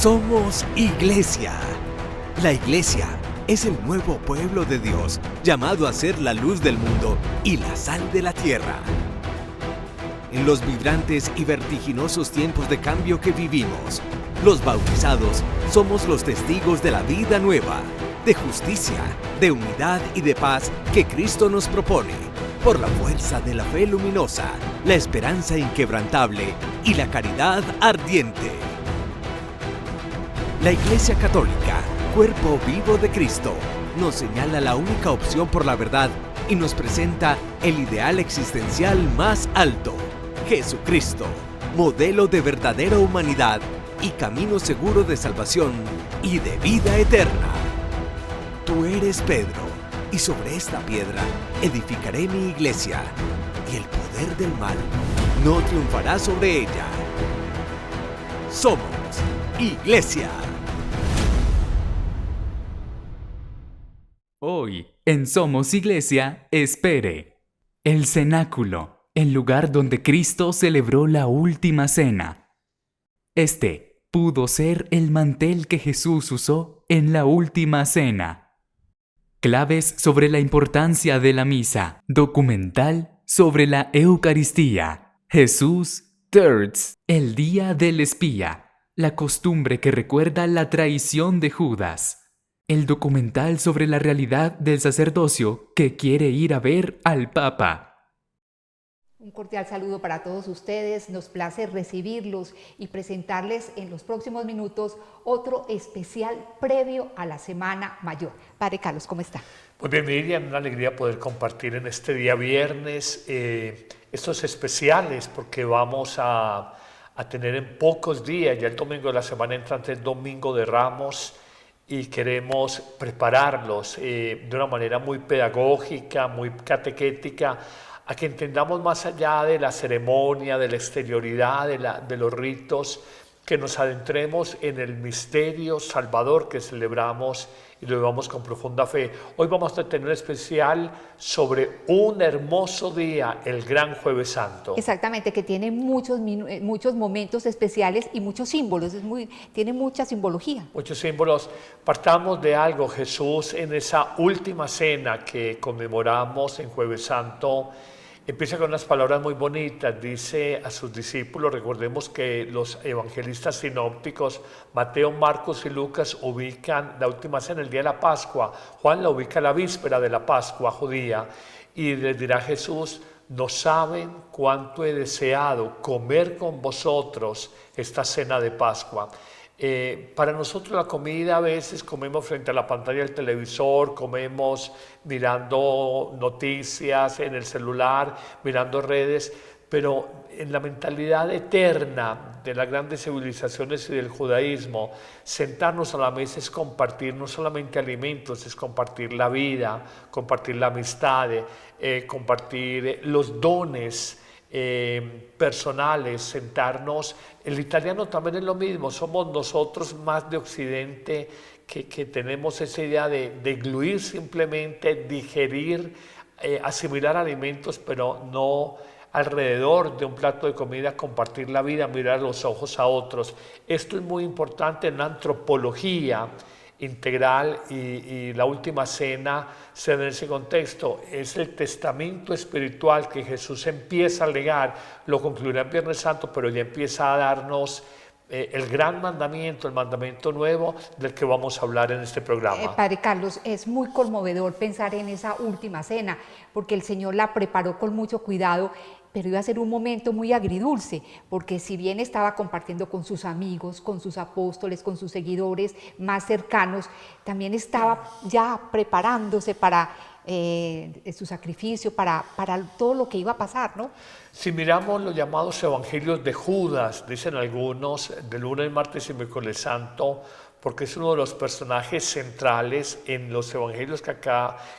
Somos Iglesia. La Iglesia es el nuevo pueblo de Dios, llamado a ser la luz del mundo y la sal de la tierra. En los vibrantes y vertiginosos tiempos de cambio que vivimos, los bautizados somos los testigos de la vida nueva, de justicia, de unidad y de paz que Cristo nos propone, por la fuerza de la fe luminosa, la esperanza inquebrantable y la caridad ardiente. La Iglesia Católica, cuerpo vivo de Cristo, nos señala la única opción por la verdad y nos presenta el ideal existencial más alto: Jesucristo, modelo de verdadera humanidad y camino seguro de salvación y de vida eterna. Tú eres Pedro, y sobre esta piedra edificaré mi iglesia, y el poder del mal no triunfará sobre ella. Somos Iglesia. Hoy, en Somos Iglesia, espere. El cenáculo, el lugar donde Cristo celebró la última cena. Este pudo ser el mantel que Jesús usó en la última cena. Claves sobre la importancia de la misa. Documental sobre la Eucaristía. Jesús Terz, el día del espía. La costumbre que recuerda la traición de Judas. El documental sobre la realidad del sacerdocio que quiere ir a ver al Papa. Un cordial saludo para todos ustedes, nos place recibirlos y presentarles en los próximos minutos otro especial previo a la Semana Mayor. Padre Carlos, ¿cómo está? Muy bien, Miriam, una alegría poder compartir en este día viernes estos especiales, porque vamos a tener en pocos días, ya el domingo de la semana entrante es Domingo de Ramos, y queremos prepararlos de una manera muy pedagógica, muy catequética, a que entendamos más allá de la ceremonia, de la exterioridad, de los ritos, que nos adentremos en el misterio salvador que celebramos y lo vivamos con profunda fe. Hoy vamos a tener un especial sobre un hermoso día, el Gran Jueves Santo. Exactamente, que tiene muchos momentos especiales y muchos símbolos, tiene mucha simbología. Muchos símbolos. Partamos de algo. Jesús, en esa última cena que conmemoramos en Jueves Santo, empieza con unas palabras muy bonitas. Dice a sus discípulos, recordemos que los evangelistas sinópticos, Mateo, Marcos y Lucas, ubican la última cena el día de la Pascua. Juan la ubica la víspera de la Pascua judía. Y les dirá Jesús: no saben cuánto he deseado comer con vosotros esta cena de Pascua. Para nosotros la comida, a veces comemos frente a la pantalla del televisor, comemos mirando noticias en el celular, mirando redes, pero en la mentalidad eterna de las grandes civilizaciones y del judaísmo, sentarnos a la mesa es compartir no solamente alimentos, es compartir la vida, compartir la amistad, compartir los dones personales, sentarnos. El italiano también es lo mismo, somos nosotros más de Occidente que tenemos esa idea de gluir, simplemente digerir, asimilar alimentos, pero no alrededor de un plato de comida compartir la vida, mirar los ojos a otros. Esto es muy importante en la antropología integral, y la última cena se da en ese contexto. Es el testamento espiritual que Jesús empieza a legar, lo concluirá en Viernes Santo, pero ya empieza a darnos el gran mandamiento, el mandamiento nuevo del que vamos a hablar en este programa. Padre Carlos, es muy conmovedor pensar en esa última cena, porque el Señor la preparó con mucho cuidado, pero iba a ser un momento muy agridulce, porque si bien estaba compartiendo con sus amigos, con sus apóstoles, con sus seguidores más cercanos, también estaba ya preparándose para su sacrificio, para todo lo que iba a pasar, ¿no? Si miramos los llamados evangelios de Judas, dicen algunos, de lunes, martes y miércoles santo, porque es uno de los personajes centrales en los evangelios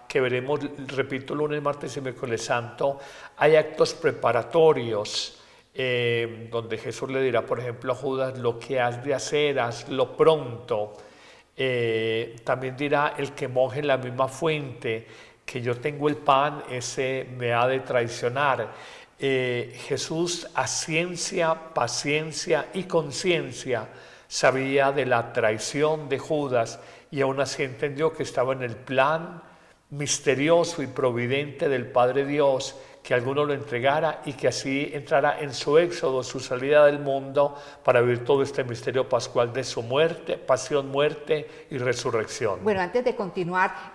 que veremos, repito, lunes, martes y miércoles santo. Hay actos preparatorios donde Jesús le dirá, por ejemplo, a Judas: lo que has de hacer, hazlo pronto. También dirá: el que moje en la misma fuente que yo tengo el pan, ese me ha de traicionar. Jesús, a ciencia, paciencia y conciencia, sabía de la traición de Judas y aún así entendió que estaba en el plan misterioso y providente del Padre Dios, que alguno lo entregara y que así entrara en su éxodo, su salida del mundo, para vivir todo este misterio pascual de su muerte, pasión, muerte y resurrección. Bueno, antes de continuar,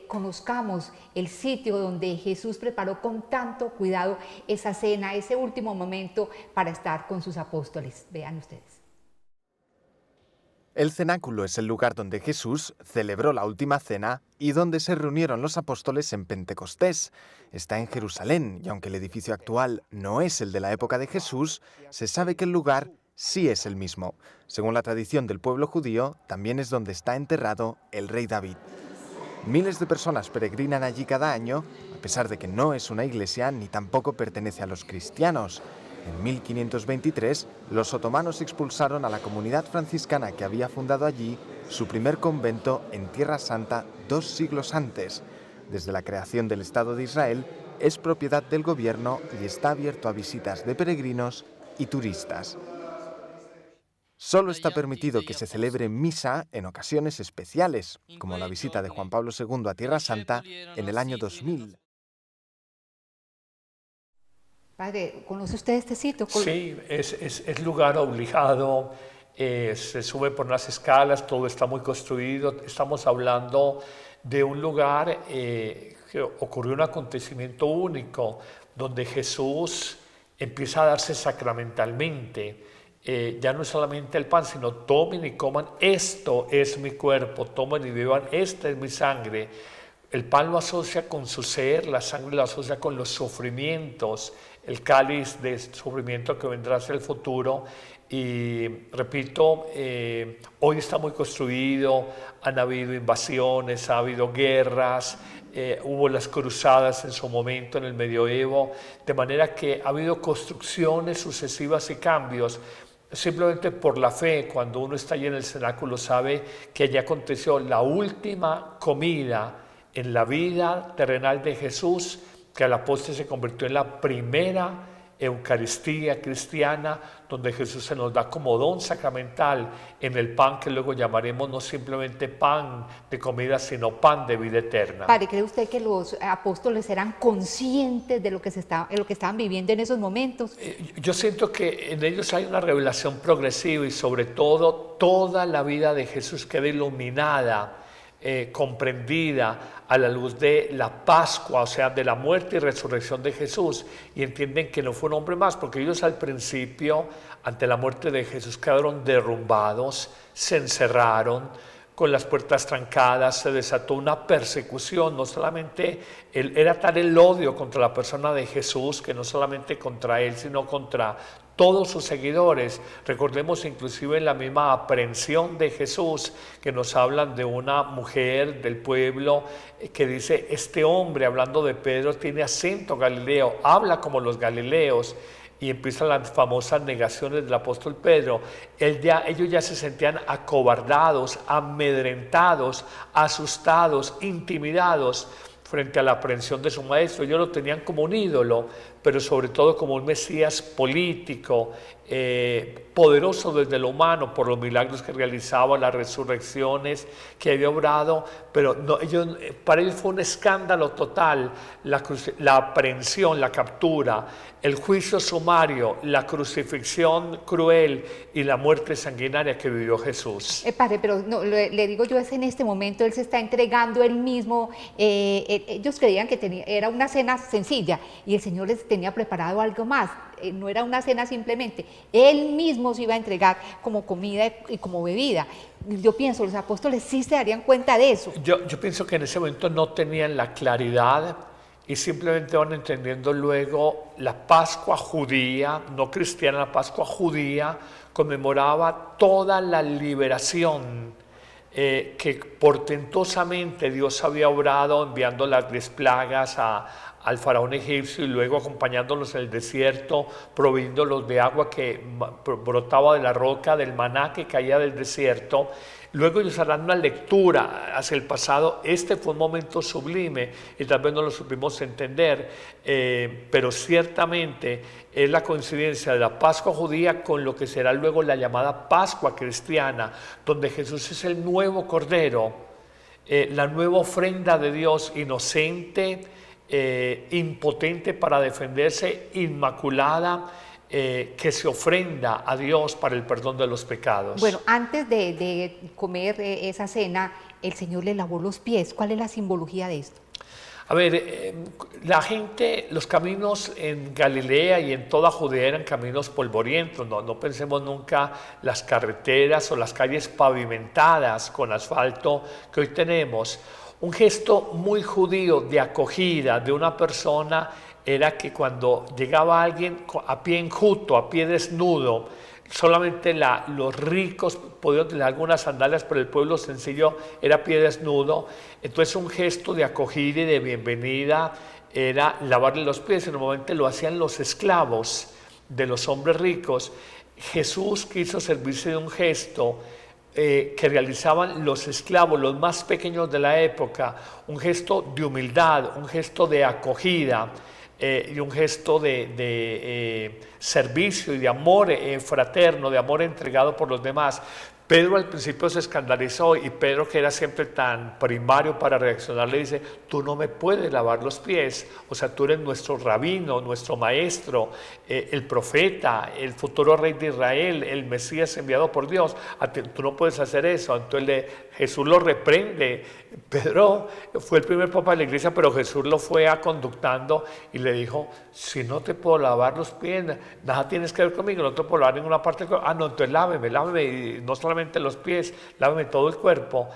conozcamos el sitio donde Jesús preparó con tanto cuidado esa cena, ese último momento para estar con sus apóstoles. Vean ustedes. El cenáculo es el lugar donde Jesús celebró la última cena y donde se reunieron los apóstoles en Pentecostés. Está en Jerusalén y aunque el edificio actual no es el de la época de Jesús, se sabe que el lugar sí es el mismo. Según la tradición del pueblo judío, también es donde está enterrado el rey David. Miles de personas peregrinan allí cada año, a pesar de que no es una iglesia ni tampoco pertenece a los cristianos. En 1523, los otomanos expulsaron a la comunidad franciscana que había fundado allí su primer convento en Tierra Santa 2 siglos antes. Desde la creación del Estado de Israel, es propiedad del gobierno y está abierto a visitas de peregrinos y turistas. Solo está permitido que se celebre misa en ocasiones especiales, como la visita de Juan Pablo II a Tierra Santa en el año 2000. Padre, ¿conoce usted este sitio? Sí, es lugar obligado, se sube por unas escalas, todo está muy construido. Estamos hablando de un lugar que ocurrió un acontecimiento único, donde Jesús empieza a darse sacramentalmente. Ya no es solamente el pan, sino tomen y coman, esto es mi cuerpo, tomen y beban, esta es mi sangre. El pan lo asocia con su ser, la sangre lo asocia con los sufrimientos, el cáliz de sufrimiento que vendrá hacia el futuro. Y repito, hoy está muy construido, han habido invasiones, ha habido guerras, hubo las cruzadas en su momento en el medioevo, de manera que ha habido construcciones sucesivas y cambios. Simplemente por la fe, cuando uno está allí en el cenáculo, sabe que allí aconteció la última comida en la vida terrenal de Jesús, que a la postre se convirtió en la primera Eucaristía cristiana, donde Jesús se nos da como don sacramental en el pan que luego llamaremos no simplemente pan de comida, sino pan de vida eterna. Padre, ¿cree usted que los apóstoles eran conscientes de lo que estaban viviendo en esos momentos? Yo siento que en ellos hay una revelación progresiva y sobre todo toda la vida de Jesús queda iluminada, comprendida a la luz de la Pascua, o sea, de la muerte y resurrección de Jesús, y entienden que no fue un hombre más, porque ellos al principio, ante la muerte de Jesús, quedaron derrumbados, se encerraron con las puertas trancadas, se desató una persecución. No solamente era tal el odio contra la persona de Jesús, que no solamente contra él, sino contra todos sus seguidores. Recordemos inclusive en la misma aprehensión de Jesús, que nos hablan de una mujer del pueblo que dice, este hombre, hablando de Pedro, tiene acento galileo, habla como los galileos. Y empiezan las famosas negaciones del apóstol Pedro. Ellos ya se sentían acobardados, amedrentados, asustados, intimidados frente a la aprehensión de su maestro. Ellos lo tenían como un ídolo, pero sobre todo como un Mesías político, poderoso desde lo humano por los milagros que realizaba, las resurrecciones que había obrado, pero no, para ellos fue un escándalo total la aprehensión, la captura, el juicio sumario, la crucifixión cruel y la muerte sanguinaria que vivió Jesús. Padre, pero no, le digo yo, es en este momento, Él se está entregando Él mismo. Ellos creían que era una cena sencilla y el Señor les tenía preparado algo más. No era una cena simplemente, Él mismo se iba a entregar como comida y como bebida. Yo pienso, los apóstoles sí se darían cuenta de eso. Yo pienso que en ese momento no tenían la claridad y simplemente van entendiendo luego la Pascua judía, no cristiana, la Pascua judía conmemoraba toda la liberación que portentosamente Dios había obrado enviando las 10 plagas a al faraón egipcio y luego acompañándolos en el desierto, proveyéndolos de agua que brotaba de la roca, del maná que caía del desierto. Luego ellos harán una lectura hacia el pasado. Este fue un momento sublime y tal vez no lo supimos entender, pero ciertamente es la coincidencia de la Pascua judía con lo que será luego la llamada Pascua cristiana, donde Jesús es el nuevo Cordero, la nueva ofrenda de Dios, inocente, impotente para defenderse, inmaculada, que se ofrenda a Dios para el perdón de los pecados. Bueno, antes de comer esa cena, el Señor le lavó los pies. ¿Cuál es la simbología de esto? A ver, la gente, los caminos en Galilea y en toda Judea eran caminos polvorientos, no pensemos nunca las carreteras o las calles pavimentadas con asfalto que hoy tenemos. Un gesto muy judío de acogida de una persona era que cuando llegaba alguien a pie enjuto, a pie desnudo, solamente los ricos podían tener algunas sandalias, pero el pueblo sencillo era a pie desnudo. Entonces un gesto de acogida y de bienvenida era lavarle los pies. Normalmente lo hacían los esclavos de los hombres ricos. Jesús quiso servirse de un gesto que realizaban los esclavos, los más pequeños de la época, un gesto de humildad, un gesto de acogida, y un gesto de servicio y de amor fraterno, de amor entregado por los demás. Pedro al principio se escandalizó y Pedro, que era siempre tan primario para reaccionar, le dice: tú no me puedes lavar los pies, o sea, tú eres nuestro rabino, nuestro maestro, el profeta, el futuro rey de Israel, el Mesías enviado por Dios, tú no puedes hacer eso. Entonces Jesús lo reprende. Pedro fue el primer papa de la iglesia, pero Jesús lo fue conductando y le dijo: si no te puedo lavar los pies, nada tienes que ver conmigo, no te puedo lavar ninguna parte del cuerpo. No, entonces láveme, y no solamente los pies, láveme todo el cuerpo.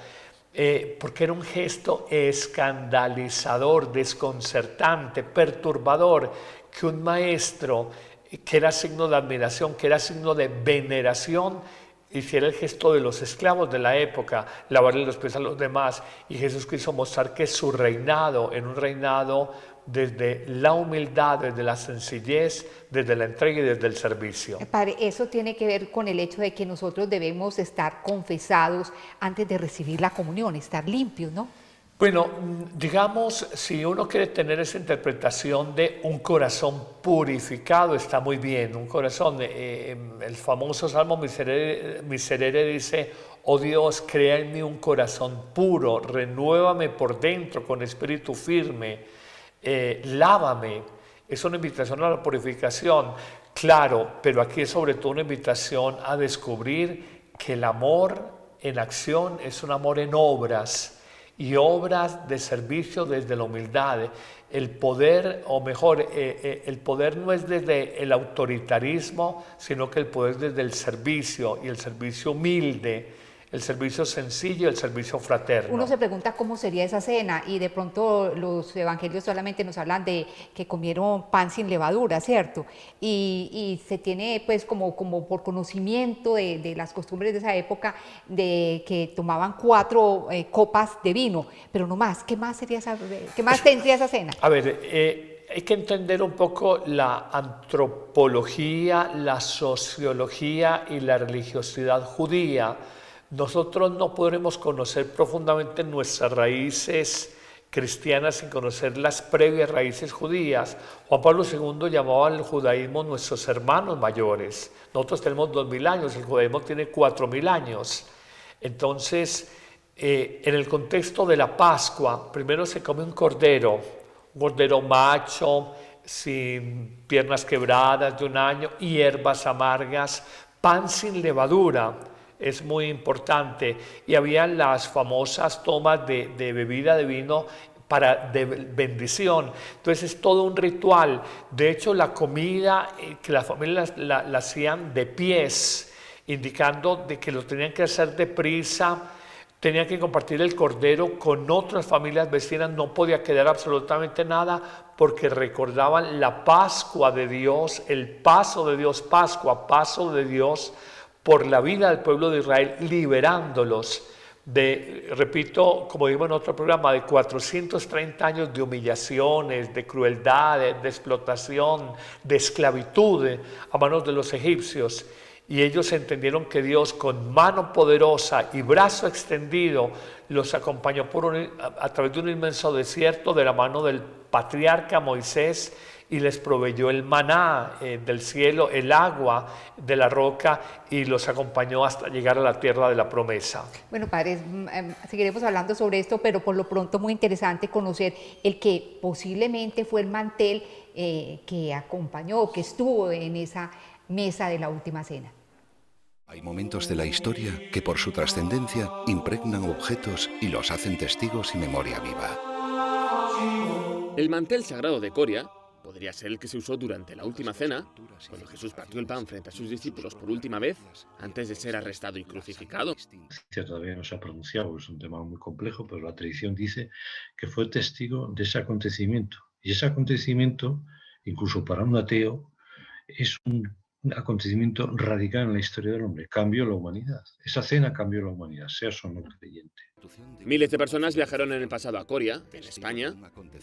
Porque era un gesto escandalizador, desconcertante, perturbador, que un maestro, que era signo de admiración, que era signo de veneración, hiciera el gesto de los esclavos de la época, lavarle los pies a los demás. Y Jesús quiso mostrar que su reinado, en un reinado desde la humildad, desde la sencillez, desde la entrega y desde el servicio. Padre, eso tiene que ver con el hecho de que nosotros debemos estar confesados antes de recibir la comunión, estar limpios, ¿no? Bueno, digamos, si uno quiere tener esa interpretación de un corazón purificado, está muy bien. Un corazón, el famoso Salmo Miserere dice: oh Dios, crea en mí un corazón puro, renuévame por dentro con espíritu firme, lávame. Es una invitación a la purificación, claro, pero aquí es sobre todo una invitación a descubrir que el amor en acción es un amor en obras, y obras de servicio desde la humildad. El poder, o mejor, el poder no es desde el autoritarismo, sino que el poder es desde el servicio, y el servicio humilde, el servicio sencillo, el servicio fraterno. Uno se pregunta cómo sería esa cena, y de pronto los evangelios solamente nos hablan de que comieron pan sin levadura, ¿cierto? Y se tiene pues como por conocimiento de las costumbres de esa época, de que tomaban 4 copas de vino, pero no más. ¿Qué más tendría esa cena? A ver, hay que entender un poco la antropología, la sociología y la religiosidad judía. Nosotros no podremos conocer profundamente nuestras raíces cristianas sin conocer las previas raíces judías. Juan Pablo II llamaba al judaísmo nuestros hermanos mayores. Nosotros tenemos 2000 años, el judaísmo tiene 4000 años. Entonces, en el contexto de la Pascua, primero se come un cordero macho, sin piernas quebradas, de 1 año, hierbas amargas, pan sin levadura. Es muy importante. Y había las famosas tomas de bebida de vino de bendición. Entonces es todo un ritual. De hecho, la comida que las familias la hacían de pies, indicando de que lo tenían que hacer deprisa. Tenían que compartir el cordero con otras familias vecinas, no podía quedar absolutamente nada, porque recordaban la Pascua de Dios, el paso de Dios, Pascua, paso de Dios por la vida del pueblo de Israel, liberándolos. repito, como digo en otro programa, de 430 años de humillaciones, de crueldad, de explotación, de esclavitud a manos de los egipcios. Y ellos entendieron que Dios, con mano poderosa y brazo extendido, los acompañó a través de un inmenso desierto de la mano del patriarca Moisés, y les proveyó el maná del cielo, el agua de la roca, y los acompañó hasta llegar a la tierra de la promesa. Bueno, padres, seguiremos hablando sobre esto, pero por lo pronto muy interesante conocer el que posiblemente fue el mantel que acompañó, que estuvo en esa mesa de la última cena. Hay momentos de la historia que por su trascendencia impregnan objetos y los hacen testigos y memoria viva. El mantel sagrado de Coria podría ser el que se usó durante la última cena, cuando Jesús partió el pan frente a sus discípulos por última vez, antes de ser arrestado y crucificado. Todavía no se ha pronunciado, es un tema muy complejo, pero la tradición dice que fue testigo de ese acontecimiento. Y ese acontecimiento, incluso para un ateo, es un acontecimiento radical en la historia del hombre. Cambió la humanidad. Esa cena cambió la humanidad, seas o no creyente. Miles de personas viajaron en el pasado a Coria, en España,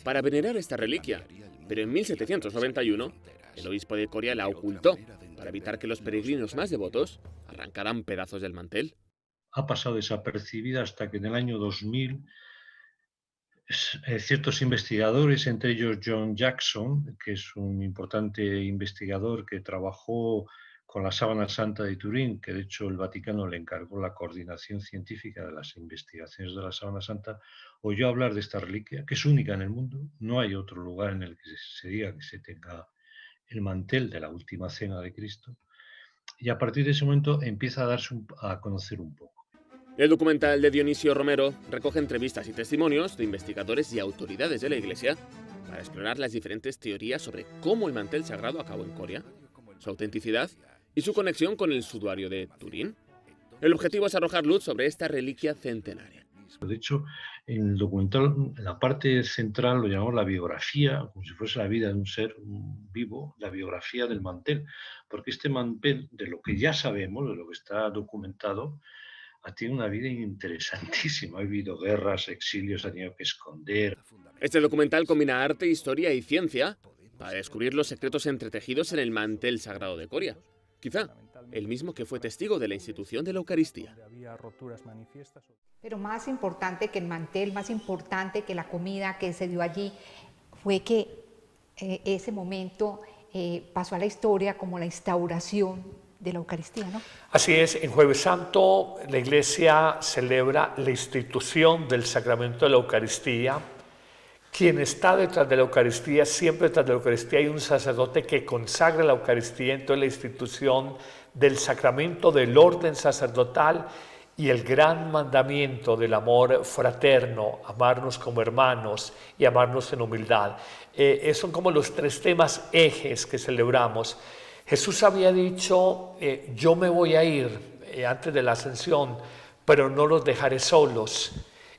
para venerar esta reliquia, pero en 1791 el obispo de Coria la ocultó para evitar que los peregrinos más devotos arrancaran pedazos del mantel. Ha pasado desapercibida hasta que en el año 2000 ciertos investigadores, entre ellos John Jackson, que es un importante investigador que trabajó con la Sábana Santa de Turín, que de hecho el Vaticano le encargó la coordinación científica de las investigaciones de la Sábana Santa, oyó hablar de esta reliquia, que es única en el mundo. No hay otro lugar en el que se diga que se tenga el mantel de la última cena de Cristo. Y a partir de ese momento empieza a darse a conocer un poco. El documental de Dionisio Romero recoge entrevistas y testimonios de investigadores y autoridades de la Iglesia para explorar las diferentes teorías sobre cómo el mantel sagrado acabó en Coria, su autenticidad y su conexión con el sudario de Turín. El objetivo es arrojar luz sobre esta reliquia centenaria. De hecho, en el documental, en la parte central lo llamamos la biografía, como si fuese la vida de un ser vivo, la biografía del mantel, porque este mantel, de lo que ya sabemos, de lo que está documentado, tiene una vida interesantísima. Ha habido guerras, exilios, ha tenido que esconder. Este documental combina arte, historia y ciencia para descubrir los secretos entretejidos en el mantel sagrado de Coria. Quizá el mismo que fue testigo de la institución de la Eucaristía. Pero más importante que el mantel, más importante que la comida que se dio allí, fue que ese momento pasó a la historia como la instauración de la Eucaristía, ¿no? Así es, en Jueves Santo la Iglesia celebra la institución del sacramento de la Eucaristía. Quien está detrás de la Eucaristía, siempre detrás de la Eucaristía hay un sacerdote que consagra la Eucaristía, entonces la institución del sacramento del orden sacerdotal y el gran mandamiento del amor fraterno, amarnos como hermanos y amarnos en humildad. Son como los tres temas ejes que celebramos. Jesús había dicho, yo me voy a ir antes de la ascensión, pero no los dejaré solos.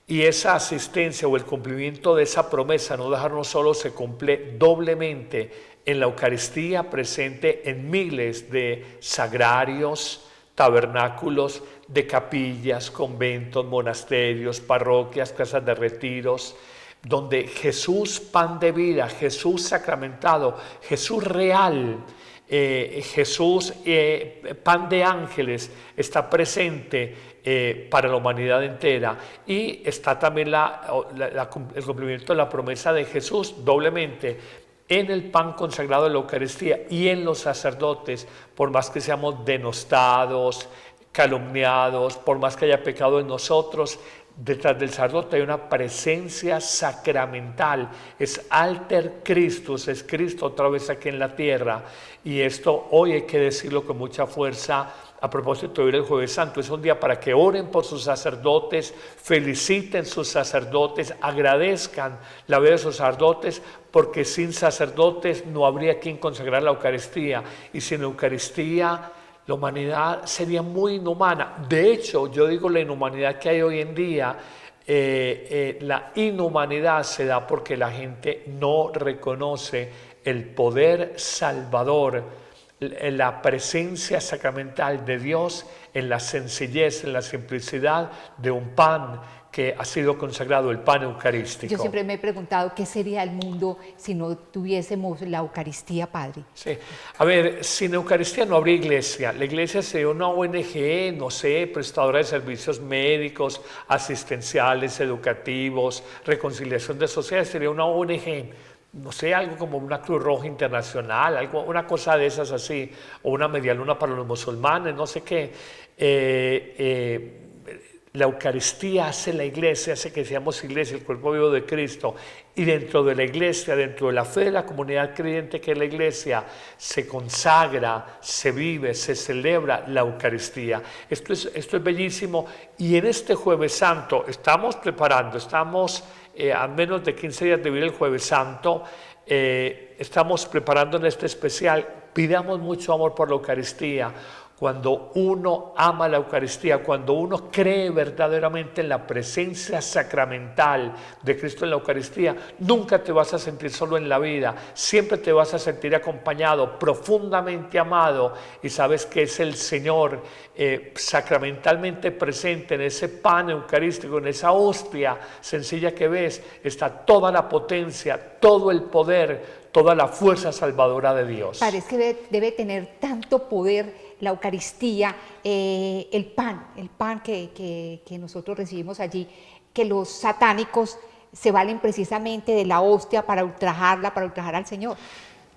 Y esa asistencia o el cumplimiento de esa promesa, no dejarnos solos, se cumple doblemente en la Eucaristía, presente en miles de sagrarios, tabernáculos, de capillas, conventos, monasterios, parroquias, casas de retiros, donde Jesús, pan de vida, Jesús sacramentado, Jesús real, Jesús, pan de ángeles, está presente para la humanidad entera. Y está también el cumplimiento de la promesa de Jesús doblemente en el pan consagrado de la Eucaristía y en los sacerdotes, por más que seamos denostados, calumniados, por más que haya pecado en nosotros. Detrás del sacerdote hay una presencia sacramental, es alter Christus, es Cristo otra vez aquí en la tierra. Y esto hoy hay que decirlo con mucha fuerza a propósito de ir el Jueves Santo. Es un día para que oren por sus sacerdotes, feliciten sus sacerdotes, agradezcan la vida de sus sacerdotes, porque sin sacerdotes no habría quien consagrar la Eucaristía, y sin Eucaristía la humanidad sería muy inhumana. De hecho, yo digo la inhumanidad que hay hoy en día, la inhumanidad se da porque la gente no reconoce el poder salvador, la presencia sacramental de Dios en la sencillez, en la simplicidad de un pan que ha sido consagrado, el pan eucarístico. Yo siempre me he preguntado qué sería el mundo si no tuviésemos la Eucaristía, Padre. Sí. A ver, sin Eucaristía no habría iglesia. La iglesia sería una ONG, no sé, prestadora de servicios médicos, asistenciales, educativos, reconciliación de sociedades, sería una ONG. No sé, algo como una Cruz Roja Internacional, algo, una cosa de esas así, o una medialuna para los musulmanes, no sé qué. La Eucaristía hace la iglesia, hace que seamos iglesia, el cuerpo vivo de Cristo. Y dentro de la iglesia, dentro de la fe de la comunidad creyente que es la iglesia, se consagra, se vive, se celebra la Eucaristía. Esto es bellísimo. Y en este Jueves Santo estamos preparando, estamos a menos de 15 días de vivir el Jueves Santo, estamos preparando en este especial. Pidamos mucho amor por la Eucaristía. Cuando uno ama la Eucaristía, cuando uno cree verdaderamente en la presencia sacramental de Cristo en la Eucaristía, nunca te vas a sentir solo en la vida, siempre te vas a sentir acompañado, profundamente amado, y sabes que es el Señor sacramentalmente presente en ese pan eucarístico, en esa hostia sencilla que ves, está toda la potencia, todo el poder, toda la fuerza salvadora de Dios. Parece que debe tener tanto poder la Eucaristía, el pan que nosotros recibimos allí, que los satánicos se valen precisamente de la hostia para ultrajarla, para ultrajar al Señor.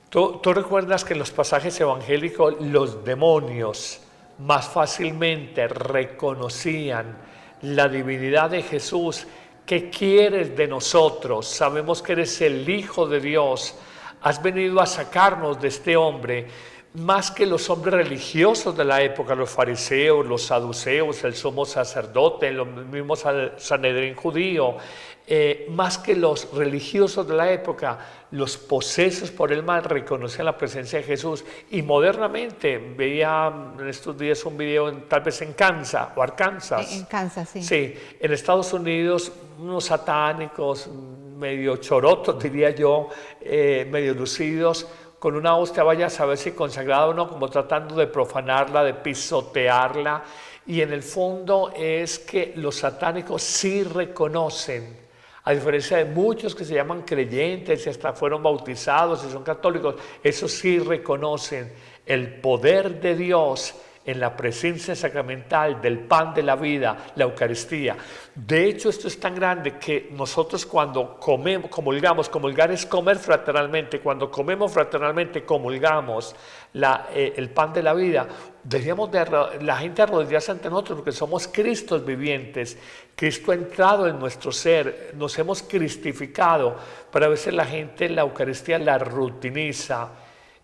¿Tú recuerdas que en los pasajes evangélicos los demonios más fácilmente reconocían la divinidad de Jesús? ¿Qué quieres de nosotros? Sabemos que eres el Hijo de Dios. Has venido a sacarnos de este hombre. Más que los hombres religiosos de la época, los fariseos, los saduceos, el sumo sacerdote, los mismos Sanedrín judío, más que los religiosos de la época, los posesos por el mal reconocían la presencia de Jesús. Y modernamente, veía en estos días un video tal vez en Kansas o Arkansas. En Kansas, sí. Sí, en Estados Unidos, unos satánicos medio chorotos, diría yo, medio lucidos, con una hostia, vaya a saber si consagrada o no, como tratando de profanarla, de pisotearla. Y en el fondo es que los satánicos sí reconocen, a diferencia de muchos que se llaman creyentes y hasta fueron bautizados y son católicos, esos sí reconocen el poder de Dios en la presencia sacramental del pan de la vida, la Eucaristía. De hecho, esto es tan grande que nosotros cuando comulgamos, comulgar es comer fraternalmente, cuando comemos fraternalmente, comulgamos el pan de la vida, deberíamos de la gente arrodillarse ante nosotros porque somos Cristos vivientes. Cristo ha entrado en nuestro ser, nos hemos cristificado, pero a veces la gente en la Eucaristía la rutiniza.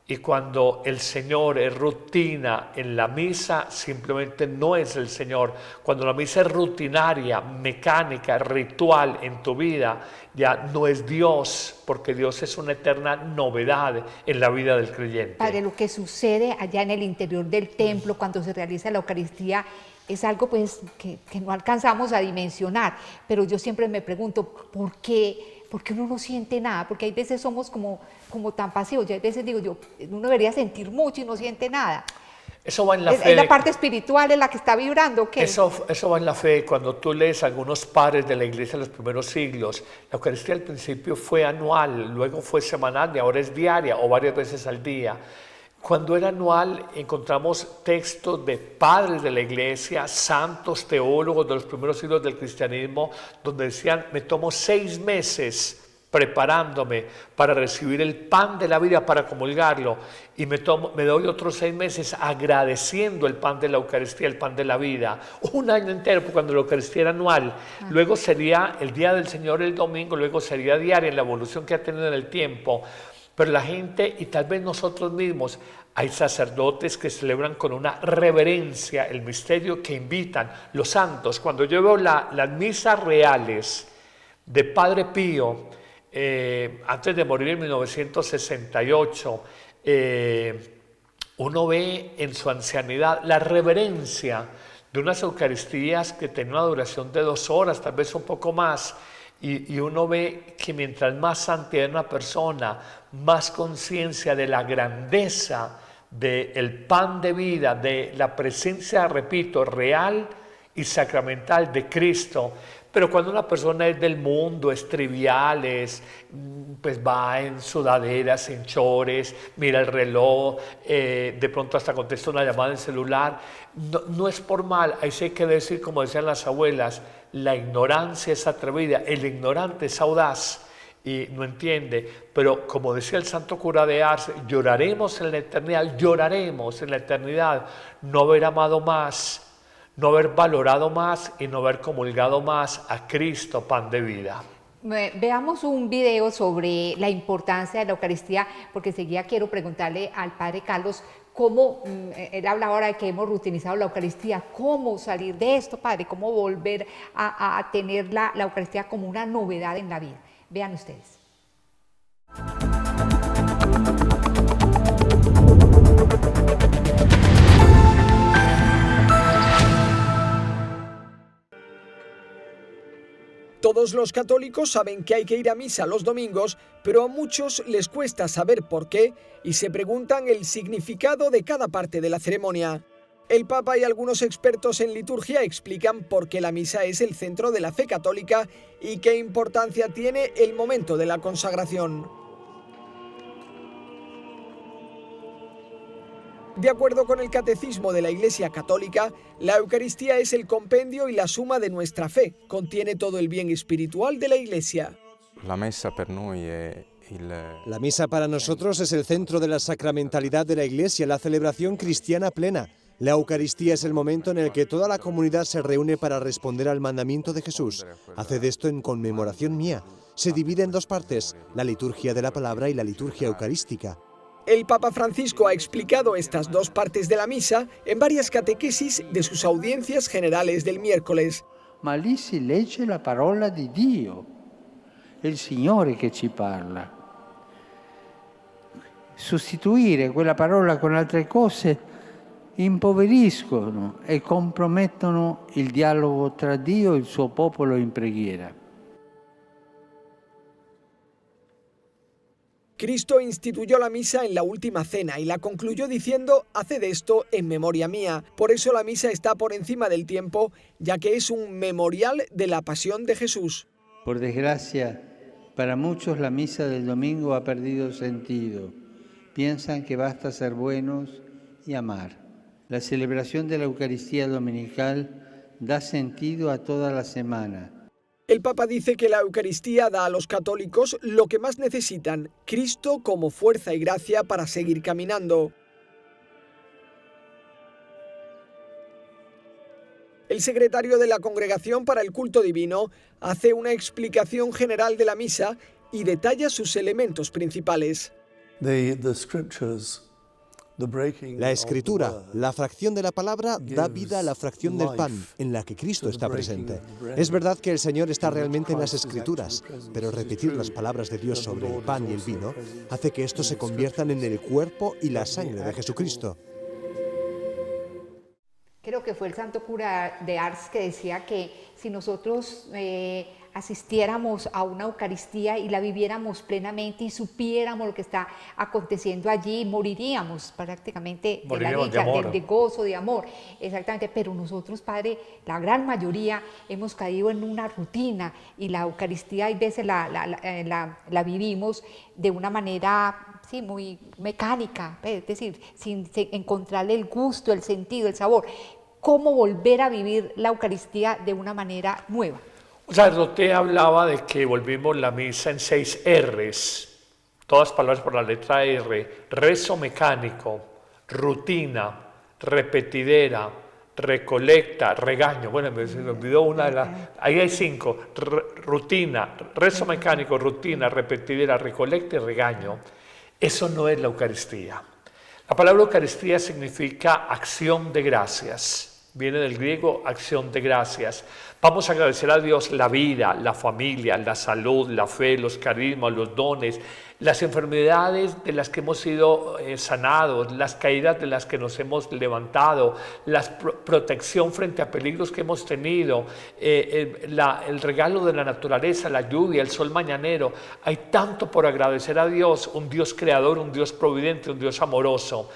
Y cuando el Señor es rutina en la misa, simplemente no es el Señor. Cuando la misa es rutinaria, mecánica, ritual en tu vida, ya no es Dios, porque Dios es una eterna novedad en la vida del creyente. Padre, lo que sucede allá en el interior del templo cuando se realiza la Eucaristía es algo pues que no alcanzamos a dimensionar, pero yo siempre me pregunto, ¿por qué uno no siente nada? Porque hay veces somos como tan pasivos. Yo a veces digo, uno debería sentir mucho y no siente nada. Eso va en la fe. ¿Es la parte espiritual en la que está vibrando? ¿Qué? Eso va en la fe. Cuando tú lees algunos padres de la iglesia de los primeros siglos, la Eucaristía al principio fue anual, luego fue semanal y ahora es diaria o varias veces al día. Cuando era anual encontramos textos de padres de la iglesia, santos teólogos de los primeros siglos del cristianismo, donde decían, me tomo 6 meses preparándome para recibir el pan de la vida, para comulgarlo, y me doy otros 6 meses agradeciendo el pan de la Eucaristía, el pan de la vida. 1 año entero, cuando la Eucaristía era anual, luego sería el día del Señor el domingo, luego sería diaria en la evolución que ha tenido en el tiempo. Pero la gente, y tal vez nosotros mismos, hay sacerdotes que celebran con una reverencia el misterio, que invitan los santos. Cuando yo veo las misas reales de Padre Pío, antes de morir en 1968, uno ve en su ancianidad la reverencia de unas Eucaristías que tienen una duración de 2 horas, tal vez un poco más. Y uno ve que mientras más santidad una persona, más conciencia de la grandeza del pan de vida, de la presencia, repito, real y sacramental de Cristo. Pero cuando una persona es del mundo, es trivial, pues va en sudaderas, en chores, mira el reloj, de pronto hasta contesta una llamada en celular, no es por mal, ahí sí hay que decir, como decían las abuelas, la ignorancia es atrevida, el ignorante es audaz y no entiende, pero como decía el santo cura de Ars, lloraremos en la eternidad, no haber amado más, no haber valorado más y no haber comulgado más a Cristo, pan de vida. Veamos un video sobre la importancia de la Eucaristía, porque enseguida quiero preguntarle al Padre Carlos cómo, él habla ahora de que hemos rutinizado la Eucaristía, cómo salir de esto, Padre, cómo volver a tener la Eucaristía como una novedad en la vida. Vean ustedes. Todos los católicos saben que hay que ir a misa los domingos, pero a muchos les cuesta saber por qué y se preguntan el significado de cada parte de la ceremonia. El Papa y algunos expertos en liturgia explican por qué la misa es el centro de la fe católica y qué importancia tiene el momento de la consagración. De acuerdo con el Catecismo de la Iglesia Católica, la Eucaristía es el compendio y la suma de nuestra fe, contiene todo el bien espiritual de la Iglesia. La misa para nosotros es el centro de la sacramentalidad de la Iglesia, la celebración cristiana plena. La Eucaristía es el momento en el que toda la comunidad se reúne para responder al mandamiento de Jesús. Haced esto en conmemoración mía. Se divide en dos partes, la liturgia de la palabra y la liturgia eucarística. El Papa Francisco ha explicado estas dos partes de la misa en varias catequesis de sus audiencias generales del miércoles. Ma lì si legge la parola di Dio, è il Signore che ci parla. Sostituire quella parola con altre cose impoveriscono e compromettono il dialogo tra Dio e il suo popolo in preghiera. Cristo instituyó la misa en la última cena y la concluyó diciendo: haced esto en memoria mía. Por eso la misa está por encima del tiempo, ya que es un memorial de la pasión de Jesús. Por desgracia, para muchos la misa del domingo ha perdido sentido. Piensan que basta ser buenos y amar. La celebración de la Eucaristía dominical da sentido a toda la semana. El Papa dice que la Eucaristía da a los católicos lo que más necesitan, Cristo como fuerza y gracia para seguir caminando. El secretario de la Congregación para el Culto Divino hace una explicación general de la misa y detalla sus elementos principales. La Escritura, la fracción de la palabra, da vida a la fracción del pan, en la que Cristo está presente. Es verdad que el Señor está realmente en las Escrituras, pero repetir las palabras de Dios sobre el pan y el vino hace que estos se conviertan en el cuerpo y la sangre de Jesucristo. Creo que fue el santo cura de Ars que decía que si nosotros asistiéramos a una Eucaristía y la viviéramos plenamente y supiéramos lo que está aconteciendo allí, moriríamos prácticamente de gozo, de amor. Exactamente, pero nosotros, Padre, la gran mayoría hemos caído en una rutina y la Eucaristía a veces la vivimos de una manera muy mecánica, es decir, sin encontrarle el gusto, el sentido, el sabor. ¿Cómo volver a vivir la Eucaristía de una manera nueva? Un sacerdote hablaba de que volvimos la misa en 6 R's, todas palabras por la letra R: rezo mecánico, rutina, repetidera, recolecta, regaño. Bueno, me olvidó una de las... Ahí hay 5: rutina, rezo mecánico, rutina, repetidera, recolecta y regaño. Eso no es la Eucaristía. La palabra Eucaristía significa acción de gracias. Viene del griego acción de gracias. Vamos a agradecer a Dios la vida, la familia, la salud, la fe, los carismas, los dones, las enfermedades de las que hemos sido sanados, las caídas de las que nos hemos levantado, la protección frente a peligros que hemos tenido, el regalo de la naturaleza, la lluvia, el sol mañanero. Hay tanto por agradecer a Dios, un Dios creador, un Dios providente, un Dios amoroso.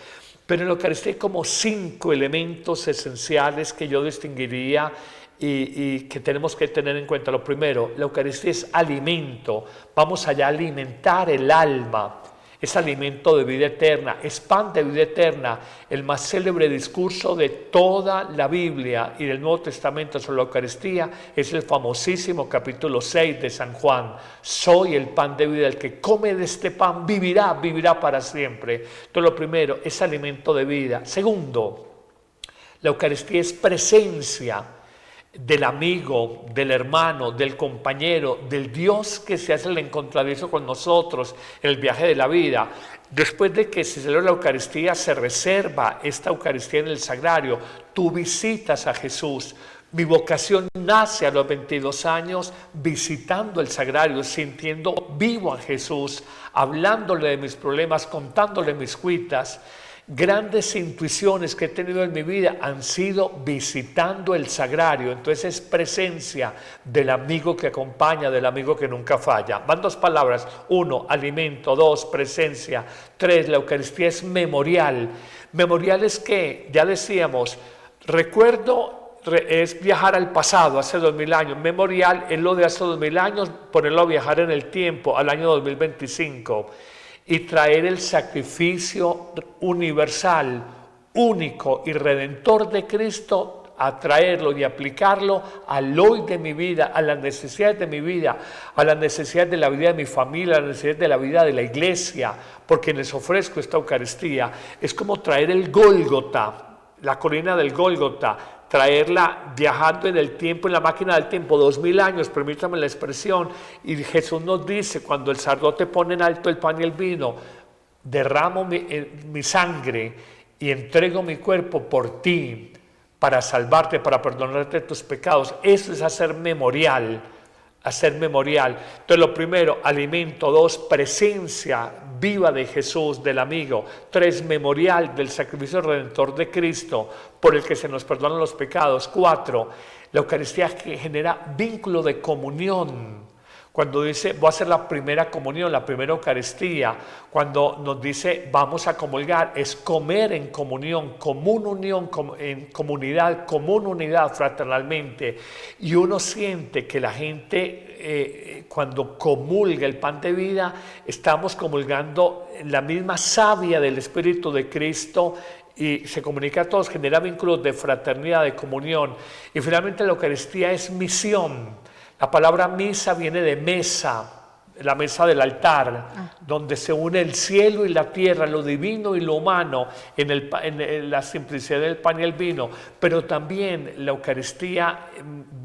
Pero en la Eucaristía hay como 5 elementos esenciales que yo distinguiría y que tenemos que tener en cuenta. Lo primero, la Eucaristía es alimento. Vamos allá a alimentar el alma. Es alimento de vida eterna, es pan de vida eterna. El más célebre discurso de toda la Biblia y del Nuevo Testamento sobre la Eucaristía es el famosísimo capítulo 6 de San Juan. Soy el pan de vida, el que come de este pan vivirá, vivirá para siempre. Entonces lo primero es alimento de vida. Segundo, la Eucaristía es presencia del amigo, del hermano, del compañero, del Dios que se hace el encontradizo con nosotros en el viaje de la vida. Después de que se celebra la Eucaristía, se reserva esta Eucaristía en el sagrario. Tú visitas a Jesús. Mi vocación nace a los 22 años visitando el sagrario, sintiendo vivo a Jesús, hablándole de mis problemas, contándole mis cuitas. Grandes intuiciones que he tenido en mi vida han sido visitando el sagrario. Entonces es presencia del amigo que acompaña, del amigo que nunca falla. Van 2 palabras: 1, alimento; 2, presencia; 3, la Eucaristía es memorial. Memorial es que, ya decíamos, recuerdo es viajar al pasado, hace 2000 años. Memorial es lo de hace 2000 años, ponerlo a viajar en el tiempo, al año 2025. Y traer el sacrificio universal, único y redentor de Cristo, a traerlo y aplicarlo al hoy de mi vida, a las necesidades de mi vida, a las necesidades de la vida de mi familia, a las necesidades de la vida de la iglesia, porque les ofrezco esta Eucaristía. Es como traer el Gólgota, la colina del Gólgota, traerla viajando en el tiempo, en la máquina del tiempo, 2000 años, permítame la expresión. Y Jesús nos dice, cuando el sacerdote pone en alto el pan y el vino: derramo mi sangre y entrego mi cuerpo por ti, para salvarte, para perdonarte tus pecados. Eso es hacer memorial. Hacer memorial. Entonces lo primero, alimento; 2, presencia viva de Jesús, del amigo; 3, memorial del sacrificio redentor de Cristo, por el que se nos perdonan los pecados; 4, la Eucaristía que genera vínculo de comunión. Cuando dice voy a hacer la primera comunión, la primera Eucaristía, cuando nos dice vamos a comulgar, es comer en comunión, común unión, en comunidad, común unidad fraternalmente. Y uno siente que la gente cuando comulga el pan de vida, estamos comulgando la misma savia del Espíritu de Cristo, y se comunica a todos, genera vínculos de fraternidad, de comunión. Y finalmente la Eucaristía es misión. La palabra misa viene de mesa, la mesa del altar, donde se une el cielo y la tierra, lo divino y lo humano, en la simplicidad del pan y el vino. Pero también la Eucaristía,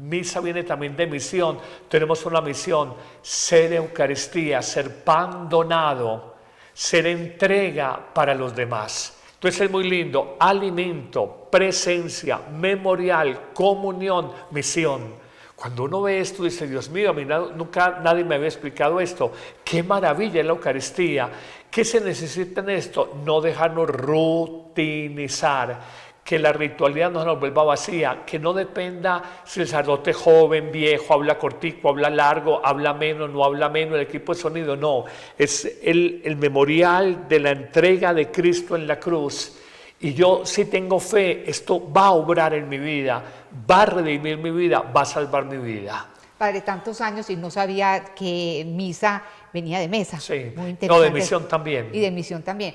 misa viene también de misión. Tenemos una misión: ser Eucaristía, ser pan donado, ser entrega para los demás. Entonces es muy lindo: alimento, presencia, memorial, comunión, misión. Cuando uno ve esto, dice, Dios mío, a mí nunca nadie me había explicado esto. ¡Qué maravilla es la Eucaristía! ¿Qué se necesita en esto? No dejarnos rutinizar, que la ritualidad no nos vuelva vacía, que no dependa si el sacerdote joven, viejo, habla cortico, habla largo, habla menos, no habla menos, el equipo de sonido. No, es el memorial de la entrega de Cristo en la cruz. Y yo, si tengo fe, esto va a obrar en mi vida, va a redimir mi vida, va a salvar mi vida. Padre, tantos años y no sabía que misa venía de mesa. Sí, muy interesante. no, de misión también. Y de misión también.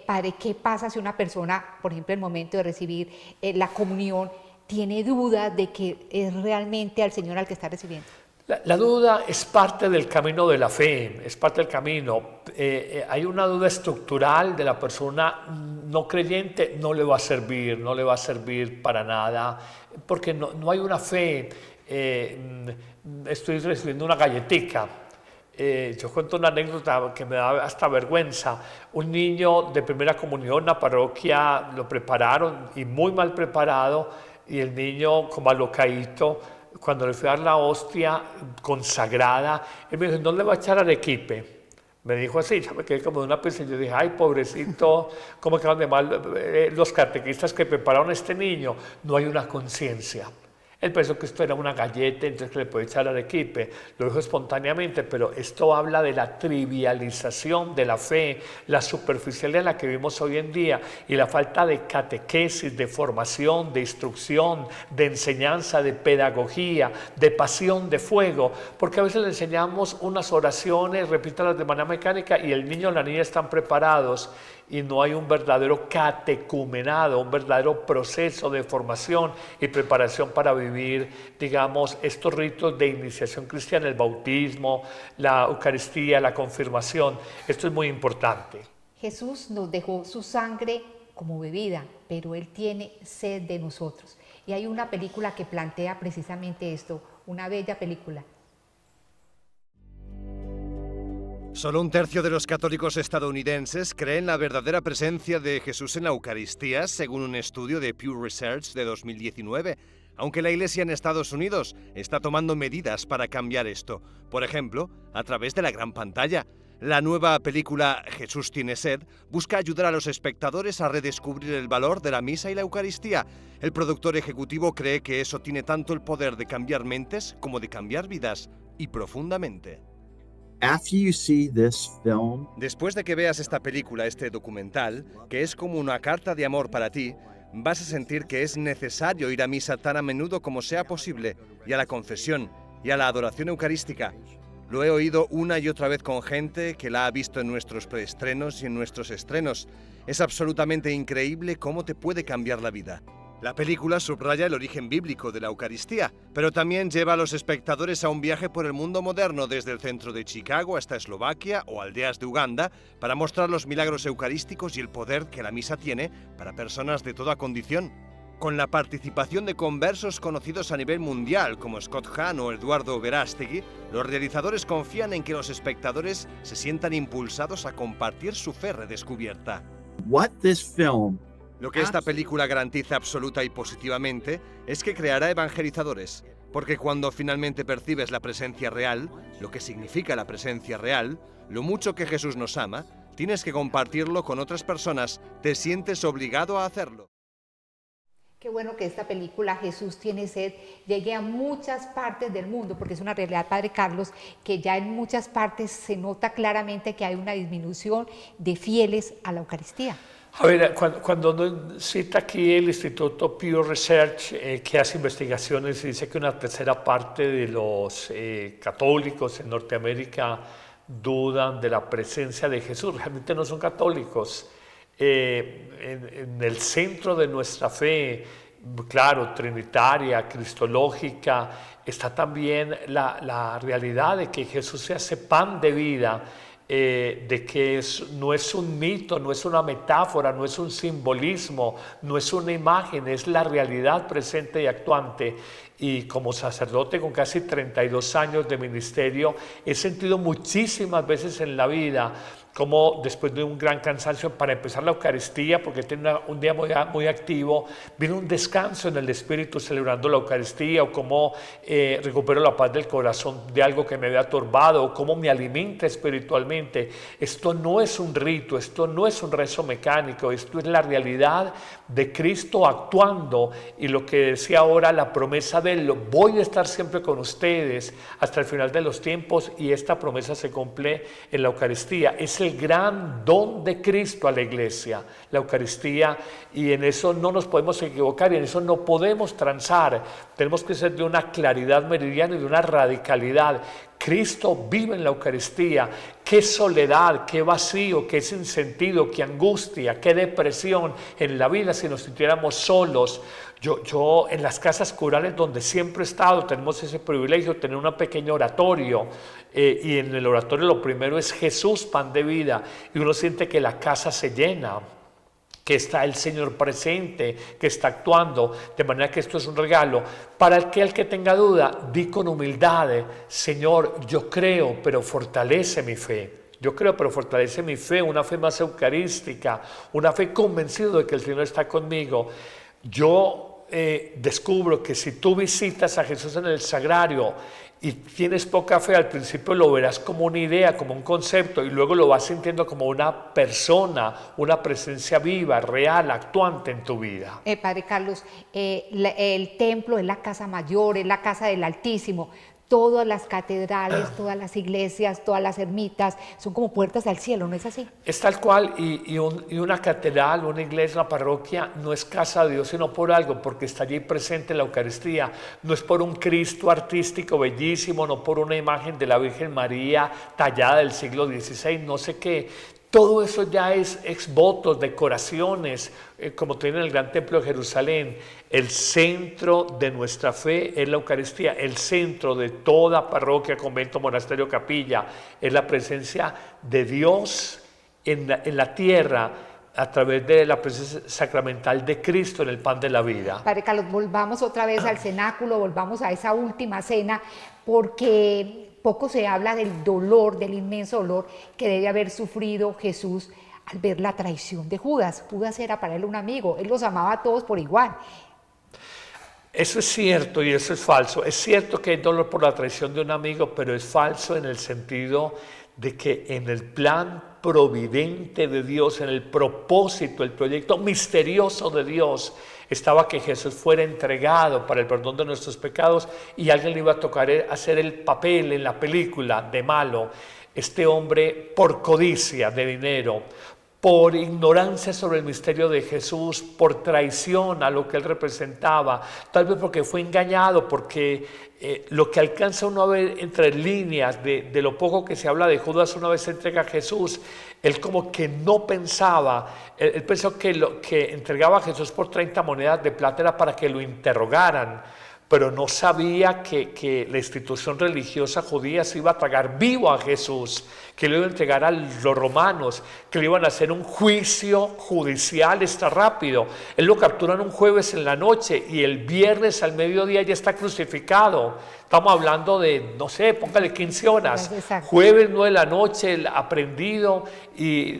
Padre, ¿qué pasa si una persona, por ejemplo, en el momento de recibir la comunión, tiene duda de que es realmente al Señor al que está recibiendo? La duda es parte del camino de la fe, es parte del camino. Hay una duda estructural de la persona no creyente, no le va a servir para nada, porque no hay una fe. Estoy recibiendo una galletica. Yo cuento una anécdota que me da hasta vergüenza. Un niño de primera comunión en la parroquia lo prepararon y muy mal preparado, y el niño como alocadito, cuando le fui a dar la hostia consagrada, él me dijo, ¿no le va a echar arequipe? Me dijo así, yo me quedé como de una pizza y yo dije, ay, pobrecito, ¿cómo quedan de mal los catequistas que prepararon a este niño? No hay una conciencia. Él pensó que esto era una galleta, entonces que le podía echar arequipe. Lo dijo espontáneamente, pero esto habla de la trivialización de la fe, la superficialidad en la que vivimos hoy en día y la falta de catequesis, de formación, de instrucción, de enseñanza, de pedagogía, de pasión, de fuego. Porque a veces le enseñamos unas oraciones, repítalas de manera mecánica y el niño o la niña están preparados y no hay un verdadero catecumenado, un verdadero proceso de formación y preparación para vivir, digamos, estos ritos de iniciación cristiana, el bautismo, la Eucaristía, la confirmación. Esto es muy importante. Jesús nos dejó su sangre como bebida, pero Él tiene sed de nosotros. Y hay una película que plantea precisamente esto, una bella película. Solo un tercio de los católicos estadounidenses creen la verdadera presencia de Jesús en la Eucaristía, según un estudio de Pew Research de 2019, aunque la Iglesia en Estados Unidos está tomando medidas para cambiar esto, por ejemplo, a través de la gran pantalla. La nueva película Jesús tiene sed busca ayudar a los espectadores a redescubrir el valor de la misa y la Eucaristía. El productor ejecutivo cree que eso tiene tanto el poder de cambiar mentes como de cambiar vidas, y profundamente. Después de que veas esta película, este documental, que es como una carta de amor para ti, vas a sentir que es necesario ir a misa tan a menudo como sea posible, y a la confesión, y a la adoración eucarística. Lo he oído una y otra vez con gente que la ha visto en nuestros preestrenos y en nuestros estrenos. Es absolutamente increíble cómo te puede cambiar la vida. La película subraya el origen bíblico de la Eucaristía, pero también lleva a los espectadores a un viaje por el mundo moderno, desde el centro de Chicago hasta Eslovaquia o aldeas de Uganda, para mostrar los milagros eucarísticos y el poder que la misa tiene para personas de toda condición. Con la participación de conversos conocidos a nivel mundial como Scott Hahn o Eduardo Verástegui, los realizadores confían en que los espectadores se sientan impulsados a compartir su fe redescubierta. Lo que esta película garantiza absoluta y positivamente es que creará evangelizadores, porque cuando finalmente percibes la presencia real, lo que significa la presencia real, lo mucho que Jesús nos ama, tienes que compartirlo con otras personas, te sientes obligado a hacerlo. Qué bueno que esta película Jesús tiene sed llegue a muchas partes del mundo, porque es una realidad, Padre Carlos, que ya en muchas partes se nota claramente que hay una disminución de fieles a la Eucaristía. A ver, cuando cita aquí el Instituto Pew Research, que hace investigaciones y dice que una tercera parte de los católicos en Norteamérica dudan de la presencia de Jesús, realmente no son católicos. En el centro de nuestra fe, claro, trinitaria, cristológica, está también la realidad de que Jesús se hace pan de vida, de que no es un mito, no es una metáfora, no es un simbolismo, no es una imagen, es la realidad presente y actuante. Y como sacerdote con casi 32 años de ministerio, he sentido muchísimas veces en la vida como después de un gran cansancio para empezar la Eucaristía, porque tenía un día muy activo, vino un descanso en el espíritu celebrando la Eucaristía, o cómo recupero la paz del corazón de algo que me había turbado, o cómo me alimenta espiritualmente. Esto no es un rito, esto no es un rezo mecánico, esto es la realidad de Cristo actuando, y lo que decía ahora, la promesa de Él: voy a estar siempre con ustedes hasta el final de los tiempos, y esta promesa se cumple en la Eucaristía. Es el gran don de Cristo a la Iglesia, la Eucaristía, y en eso no nos podemos equivocar y en eso no podemos transar. Tenemos que ser de una claridad meridiana y de una radicalidad. Cristo vive en la Eucaristía. Qué soledad, qué vacío, qué sinsentido, qué angustia, qué depresión en la vida si nos sintiéramos solos. Yo en las casas curales donde siempre he estado, tenemos ese privilegio de tener un pequeño oratorio, y en el oratorio lo primero es Jesús, pan de vida, y uno siente que la casa se llena, que está el Señor presente, que está actuando, de manera que esto es un regalo. Para aquel que tenga duda, di con humildad: Señor, yo creo, pero fortalece mi fe. Yo creo, pero fortalece mi fe, una fe más eucarística, una fe convencido de que el Señor está conmigo. Yo descubro que si tú visitas a Jesús en el sagrario y tienes poca fe, al principio lo verás como una idea, como un concepto, y luego lo vas sintiendo como una persona, una presencia viva, real, actuante en tu vida. Padre Carlos, el templo es la casa mayor, es la casa del Altísimo. Todas las catedrales, todas las iglesias, todas las ermitas, son como puertas al cielo, ¿no es así? Es tal cual, y una catedral, una iglesia, una parroquia no es casa de Dios, sino por algo, porque está allí presente la Eucaristía. No es por un Cristo artístico bellísimo, no por una imagen de la Virgen María tallada del siglo XVI, no sé qué. Todo eso ya es ex votos, decoraciones, como tiene el Gran Templo de Jerusalén. El centro de nuestra fe es la Eucaristía. El centro de toda parroquia, convento, monasterio, capilla es la presencia de Dios en la tierra a través de la presencia sacramental de Cristo en el pan de la vida. Padre Carlos, volvamos otra vez al cenáculo, volvamos a esa última cena, porque poco se habla del dolor, del inmenso dolor que debe haber sufrido Jesús al ver la traición de Judas. Judas era para él un amigo, él los amaba a todos por igual. Eso es cierto y eso es falso. Es cierto que hay dolor por la traición de un amigo, pero es falso en el sentido de que en el plan providente de Dios, en el propósito, el proyecto misterioso de Dios, estaba que Jesús fuera entregado para el perdón de nuestros pecados y alguien le iba a tocar hacer el papel en la película de malo. Este hombre, por codicia de dinero, por ignorancia sobre el misterio de Jesús, por traición a lo que él representaba, tal vez porque fue engañado, porque lo que alcanza uno a ver entre líneas de lo poco que se habla de Judas una vez se entrega a Jesús, él como que no pensaba, él pensó que lo que entregaba a Jesús por 30 monedas de plata era para que lo interrogaran, pero no sabía que la institución religiosa judía se iba a tragar vivo a Jesús, que le iba a entregar a los romanos, que le iban a hacer un juicio judicial extra rápido. Él lo capturan un jueves en la noche y el viernes al mediodía ya está crucificado. Estamos hablando de, no sé, póngale 15 horas. Exacto. Jueves 9 de la noche, aprendido, y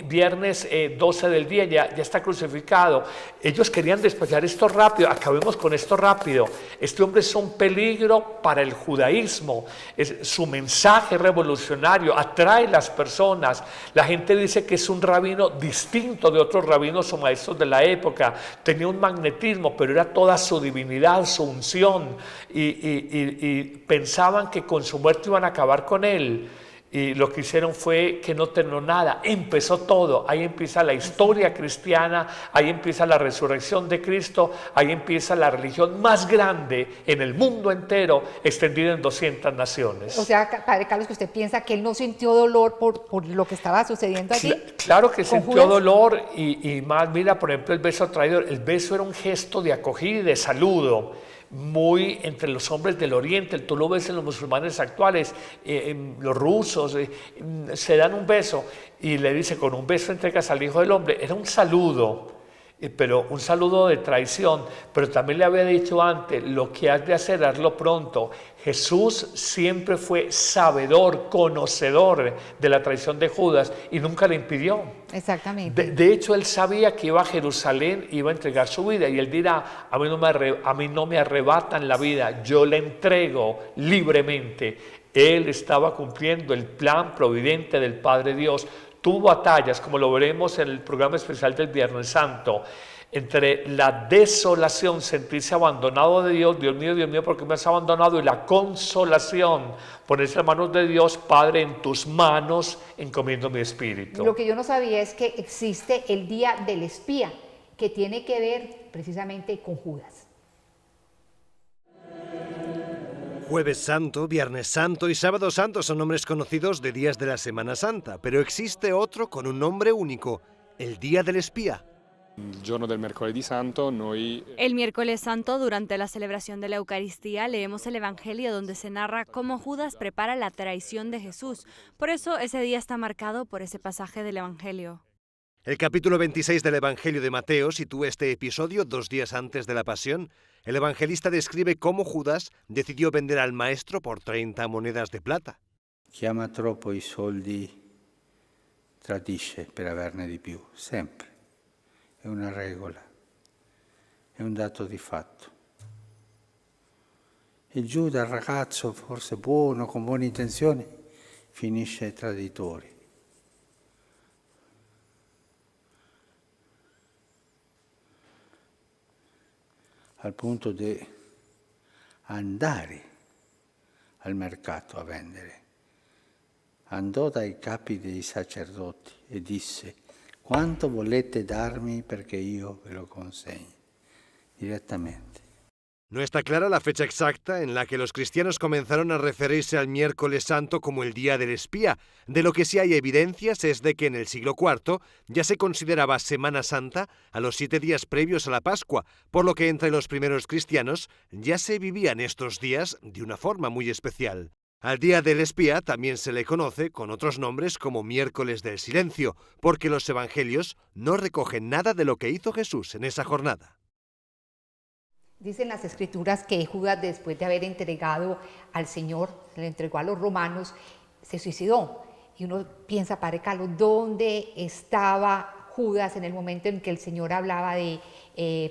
viernes 12 del día ya está crucificado. Ellos querían despachar esto rápido, acabemos con esto rápido. Este hombre es un peligro para el judaísmo, su mensaje revolucionario atrae a las personas. La gente dice que es un rabino distinto de otros rabinos o maestros de la época, tenía un magnetismo, pero era toda su divinidad, su unción, y pensaban que con su muerte iban a acabar con él. Y lo que hicieron fue que no terminó nada, empezó todo, ahí empieza la historia cristiana, ahí empieza la resurrección de Cristo, ahí empieza la religión más grande en el mundo entero, extendida en 200 naciones. O sea, Padre Carlos, que usted piensa que él no sintió dolor por lo que estaba sucediendo allí. Claro que sintió Judas. dolor y más, mira, por ejemplo, el beso traidor, el beso era un gesto de acogida y de saludo, muy entre los hombres del Oriente. Tú lo ves en los musulmanes actuales, los rusos, se dan un beso y le dice, con un beso entregas al Hijo del Hombre. Era un saludo, pero un saludo de traición, pero también le había dicho antes, lo que has de hacer, hazlo pronto. Jesús siempre fue sabedor, conocedor de la traición de Judas y nunca le impidió. Exactamente. De hecho, él sabía que iba a Jerusalén, iba a entregar su vida y él dirá, a mí no me arrebatan la vida, yo la entrego libremente. Él estaba cumpliendo el plan providente del Padre Dios. Tuvo batallas, como lo veremos en el programa especial del Viernes Santo, entre la desolación, sentirse abandonado de Dios, Dios mío, ¿por qué me has abandonado? Y la consolación, ponerse en manos de Dios, Padre, en tus manos encomiendo mi espíritu. Lo que yo no sabía es que existe el Día del Espía, que tiene que ver precisamente con Judas. Jueves Santo, Viernes Santo y Sábado Santo son nombres conocidos de días de la Semana Santa, pero existe otro con un nombre único, el Día del Espía. El miércoles santo, durante la celebración de la Eucaristía, leemos el Evangelio donde se narra cómo Judas prepara la traición de Jesús. Por eso ese día está marcado por ese pasaje del Evangelio. El capítulo 26 del Evangelio de Mateo sitúa este episodio 2 días antes de la Pasión. El evangelista describe cómo Judas decidió vender al Maestro por 30 monedas de plata. Chi ama troppo i soldi tradisce per averne di più, sempre. È una regola. è un dato di fatto. E Giuda, il ragazzo forse buono, con buone intenzioni, finisce traditore. Al punto di andare al mercato a vendere. Andò dai capi dei sacerdoti e disse: quanto volete darmi perché io ve lo consegni? Directamente. No está clara la fecha exacta en la que los cristianos comenzaron a referirse al miércoles santo como el día del espía. De lo que sí hay evidencias es de que en el siglo IV ya se consideraba Semana Santa a los 7 días previos a la Pascua, por lo que entre los primeros cristianos ya se vivían estos días de una forma muy especial. Al día del espía también se le conoce con otros nombres como miércoles del silencio, porque los evangelios no recogen nada de lo que hizo Jesús en esa jornada. Dicen las escrituras que Judas, después de haber entregado al Señor, le entregó a los romanos, se suicidó. Y uno piensa, Padre Carlos, ¿dónde estaba Judas en el momento en que el Señor hablaba de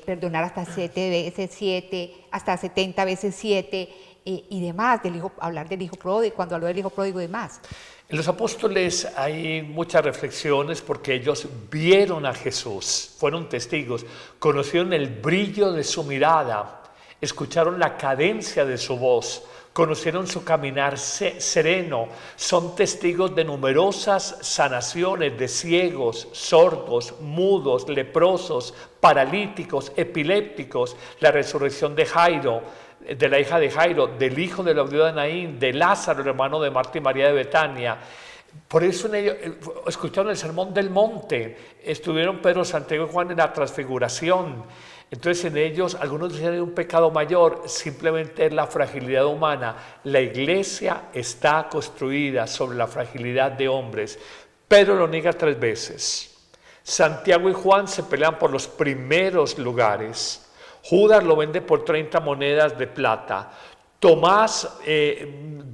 perdonar hasta 7 veces 7, hasta 70 veces 7 y demás, hablar del hijo pródigo, cuando habló del hijo pródigo y demás? En los apóstoles hay muchas reflexiones porque ellos vieron a Jesús, fueron testigos, conocieron el brillo de su mirada, escucharon la cadencia de su voz, conocieron su caminar sereno, son testigos de numerosas sanaciones de ciegos, sordos, mudos, leprosos, paralíticos, epilépticos, la resurrección de Jairo, de la hija de Jairo, del hijo de la viuda de Naín, de Lázaro, el hermano de Marta y María de Betania. Por eso en ellos escucharon el sermón del monte, estuvieron Pedro, Santiago y Juan en la transfiguración. Entonces en ellos, algunos decían hay un pecado mayor, simplemente es la fragilidad humana. La iglesia está construida sobre la fragilidad de hombres. Pedro lo niega 3 veces. Santiago y Juan se pelean por los primeros lugares. Judas lo vende por 30 monedas de plata. Tomás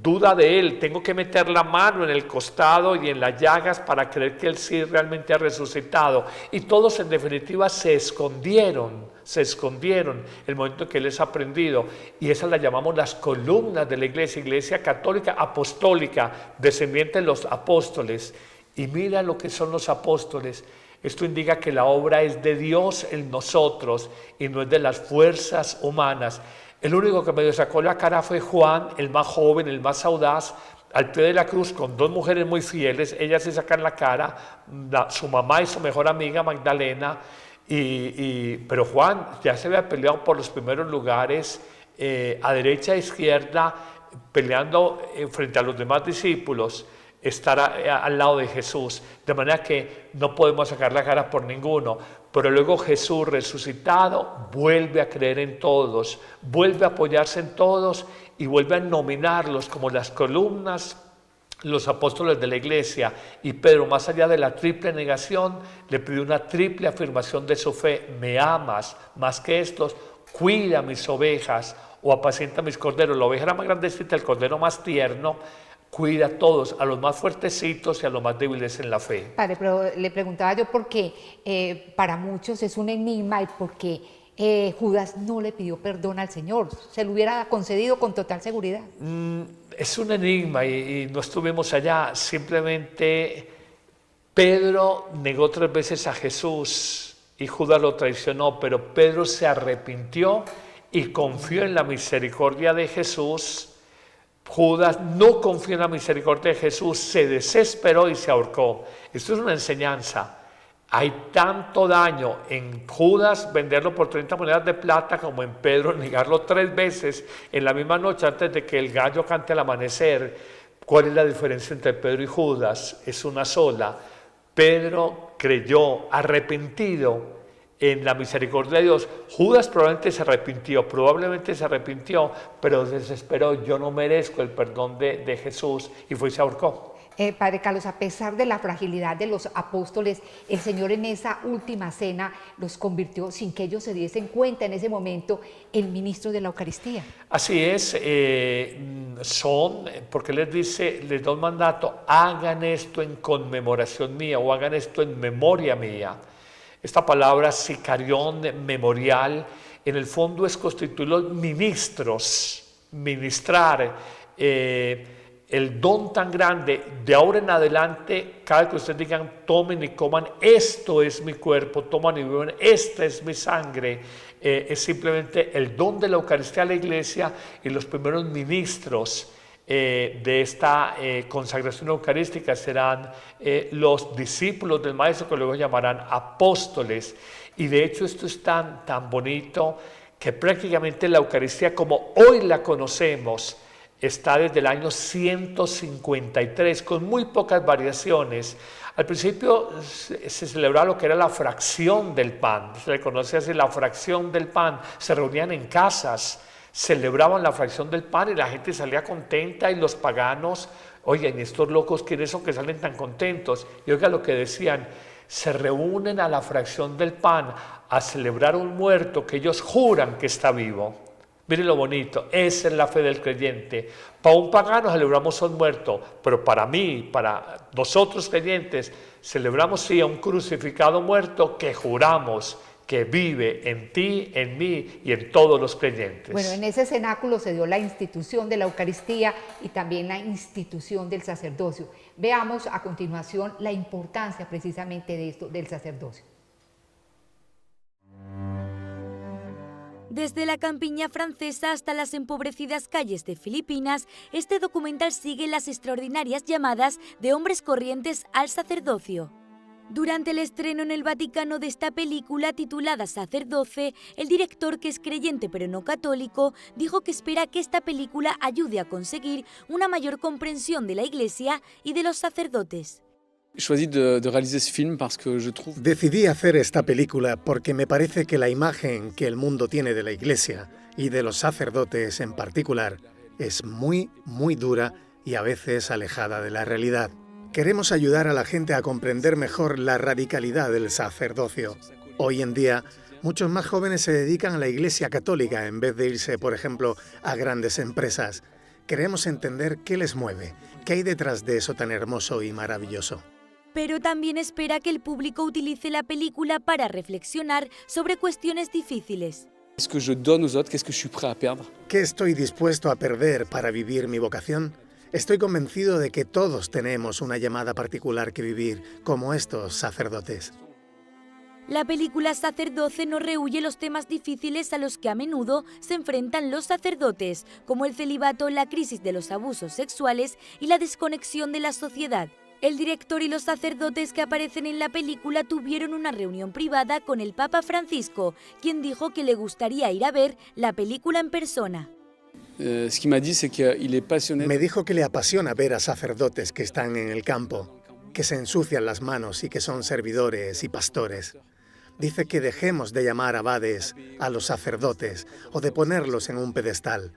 duda de él, tengo que meter la mano en el costado y en las llagas para creer que él sí realmente ha resucitado. Y todos en definitiva se escondieron el momento en que él es aprendido. Y esas las llamamos las columnas de la iglesia católica apostólica, descendiente de los apóstoles. Y mira lo que son los apóstoles. Esto indica que la obra es de Dios en nosotros y no es de las fuerzas humanas. El único que medio sacó la cara fue Juan, el más joven, el más audaz, al pie de la cruz con 2 mujeres muy fieles. Ellas se sacan la cara, su mamá y su mejor amiga Magdalena. Pero Juan ya se había peleado por los primeros lugares, a derecha e izquierda, peleando frente a los demás discípulos, estar al lado de Jesús, de manera que no podemos sacar la cara por ninguno. Pero luego Jesús resucitado vuelve a creer en todos, vuelve a apoyarse en todos y vuelve a nominarlos como las columnas, los apóstoles de la iglesia. Y Pedro, más allá de la triple negación, le pidió una triple afirmación de su fe: me amas más que estos, cuida mis ovejas o apacienta mis corderos. La oveja era más grandecita, el cordero más tierno. Cuida a todos, a los más fuertecitos y a los más débiles en la fe. Padre, pero le preguntaba yo porque para muchos es un enigma y porque Judas no le pidió perdón al Señor. Se lo hubiera concedido con total seguridad. Es un enigma y no estuvimos allá. Simplemente Pedro negó 3 veces a Jesús y Judas lo traicionó, pero Pedro se arrepintió y confió en la misericordia de Jesús. Judas no confió en la misericordia de Jesús, se desesperó y se ahorcó. Esto es una enseñanza. Hay tanto daño en Judas venderlo por 30 monedas de plata como en Pedro negarlo 3 veces en la misma noche antes de que el gallo cante al amanecer. ¿Cuál es la diferencia entre Pedro y Judas? Es una sola. Pedro creyó, arrepentido, en la misericordia de Dios. Judas probablemente se arrepintió, pero desesperó. Yo no merezco el perdón de Jesús, y fue y se ahorcó. Padre Carlos, a pesar de la fragilidad de los apóstoles, el Señor en esa última cena los convirtió, sin que ellos se diesen cuenta en ese momento, en ministros de la Eucaristía. Así es, porque les da un mandato: hagan esto en conmemoración mía o hagan esto en memoria mía. Esta palabra sicarión, memorial, en el fondo es constituir los ministros, ministrar el don tan grande. De ahora en adelante, cada vez que ustedes digan tomen y coman, esto es mi cuerpo, toman y beban, esta es mi sangre, es simplemente el don de la Eucaristía a la Iglesia, y los primeros ministros de esta consagración eucarística serán los discípulos del Maestro, que luego llamarán apóstoles. Y de hecho esto es tan bonito que prácticamente la Eucaristía como hoy la conocemos está desde el año 153, con muy pocas variaciones. Al principio se celebraba lo que era la fracción del pan, se le conoce así, la fracción del pan. Se reunían en casas, celebraban la fracción del pan y la gente salía contenta, y los paganos, oigan, estos locos, ¿quiénes son que salen tan contentos? Y oiga lo que decían, se reúnen a la fracción del pan a celebrar un muerto que ellos juran que está vivo. Miren lo bonito, esa es la fe del creyente. Para un pagano celebramos a un muerto, pero para mí, para nosotros creyentes, celebramos sí a un crucificado muerto que juramos que vive en ti, en mí y en todos los creyentes. Bueno, en ese cenáculo se dio la institución de la Eucaristía y también la institución del sacerdocio. Veamos a continuación la importancia precisamente de esto, del sacerdocio. Desde la campiña francesa hasta las empobrecidas calles de Filipinas, este documental sigue las extraordinarias llamadas de hombres corrientes al sacerdocio. Durante el estreno en el Vaticano de esta película titulada Sacerdoce, el director, que es creyente pero no católico, dijo que espera que esta película ayude a conseguir una mayor comprensión de la Iglesia y de los sacerdotes. Decidí hacer esta película porque me parece que la imagen que el mundo tiene de la Iglesia y de los sacerdotes en particular es muy dura y a veces alejada de la realidad. Queremos ayudar a la gente a comprender mejor la radicalidad del sacerdocio. Hoy en día, muchos más jóvenes se dedican a la Iglesia católica en vez de irse, por ejemplo, a grandes empresas. Queremos entender qué les mueve, qué hay detrás de eso tan hermoso y maravilloso. Pero también espera que el público utilice la película para reflexionar sobre cuestiones difíciles. ¿Qué estoy dispuesto a perder para vivir mi vocación? Estoy convencido de que todos tenemos una llamada particular que vivir, como estos sacerdotes. La película Sacerdoce no rehúye los temas difíciles a los que a menudo se enfrentan los sacerdotes, como el celibato, la crisis de los abusos sexuales y la desconexión de la sociedad. El director y los sacerdotes que aparecen en la película tuvieron una reunión privada con el Papa Francisco, quien dijo que le gustaría ir a ver la película en persona. Me dijo que le apasiona ver a sacerdotes que están en el campo, que se ensucian las manos y que son servidores y pastores. Dice que dejemos de llamar abades a los sacerdotes o de ponerlos en un pedestal.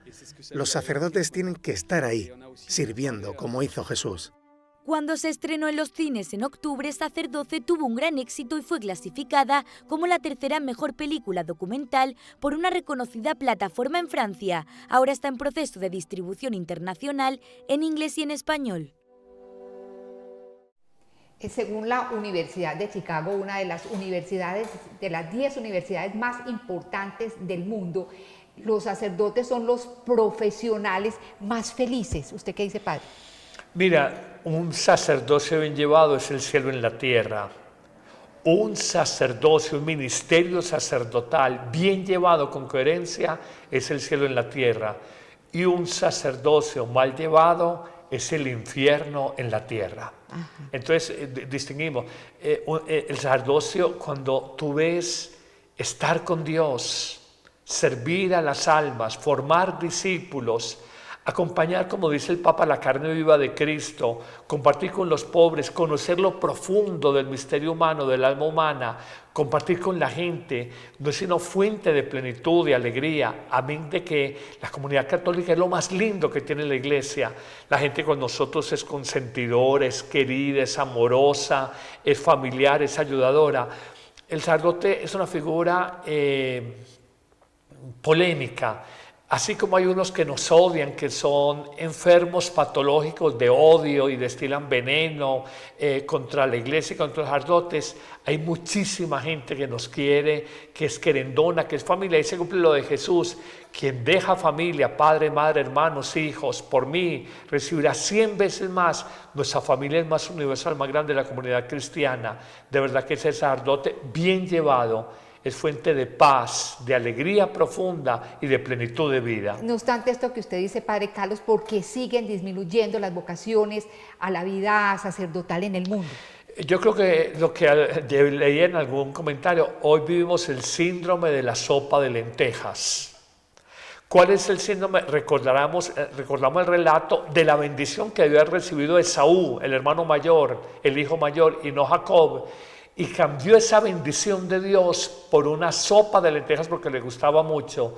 Los sacerdotes tienen que estar ahí, sirviendo como hizo Jesús. Cuando se estrenó en los cines en octubre, Sacerdoce tuvo un gran éxito y fue clasificada como la tercera mejor película documental por una reconocida plataforma en Francia. Ahora está en proceso de distribución internacional en inglés y en español. Según la Universidad de Chicago, una de las 10 universidades más importantes del mundo, los sacerdotes son los profesionales más felices. ¿Usted qué dice, padre? Mira, un sacerdocio bien llevado es el cielo en la tierra. Un sacerdocio, un ministerio sacerdotal bien llevado con coherencia es el cielo en la tierra. Y un sacerdocio mal llevado es el infierno en la tierra. Ajá. Entonces, distinguimos. El sacerdocio, cuando tú ves estar con Dios, servir a las almas, formar discípulos, acompañar, como dice el Papa, la carne viva de Cristo, compartir con los pobres, conocer lo profundo del misterio humano, del alma humana, compartir con la gente, no es sino fuente de plenitud y alegría, amén de que la comunidad católica es lo más lindo que tiene la Iglesia. La gente con nosotros es consentidora, es querida, es amorosa, es familiar, es ayudadora. El sacerdote es una figura polémica. Así como hay unos que nos odian, que son enfermos patológicos de odio y destilan veneno contra la iglesia y contra los sacerdotes, hay muchísima gente que nos quiere, que es querendona, que es familia. Y se cumple lo de Jesús: quien deja familia, padre, madre, hermanos, hijos, por mí, recibirá 100 veces más. Nuestra familia es más universal, más grande de la comunidad cristiana. De verdad que ese sacerdote bien llevado es fuente de paz, de alegría profunda y de plenitud de vida. No obstante esto que usted dice, Padre Carlos, ¿por qué siguen disminuyendo las vocaciones a la vida sacerdotal en el mundo? Yo creo que lo que leí en algún comentario, hoy vivimos el síndrome de la sopa de lentejas. ¿Cuál es el síndrome? Recordamos el relato de la bendición que había recibido Esaú, el hermano mayor, el hijo mayor, y no Jacob. Y cambió esa bendición de Dios por una sopa de lentejas porque le gustaba mucho.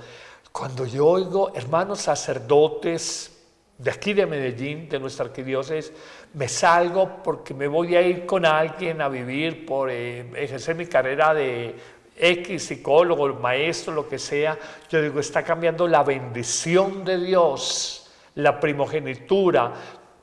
Cuando yo oigo hermanos sacerdotes de aquí de Medellín, de nuestra arquidiócesis, me salgo porque me voy a ir con alguien a vivir por ejercer mi carrera de X, psicólogo, maestro, lo que sea. Yo digo, está cambiando la bendición de Dios, la primogenitura,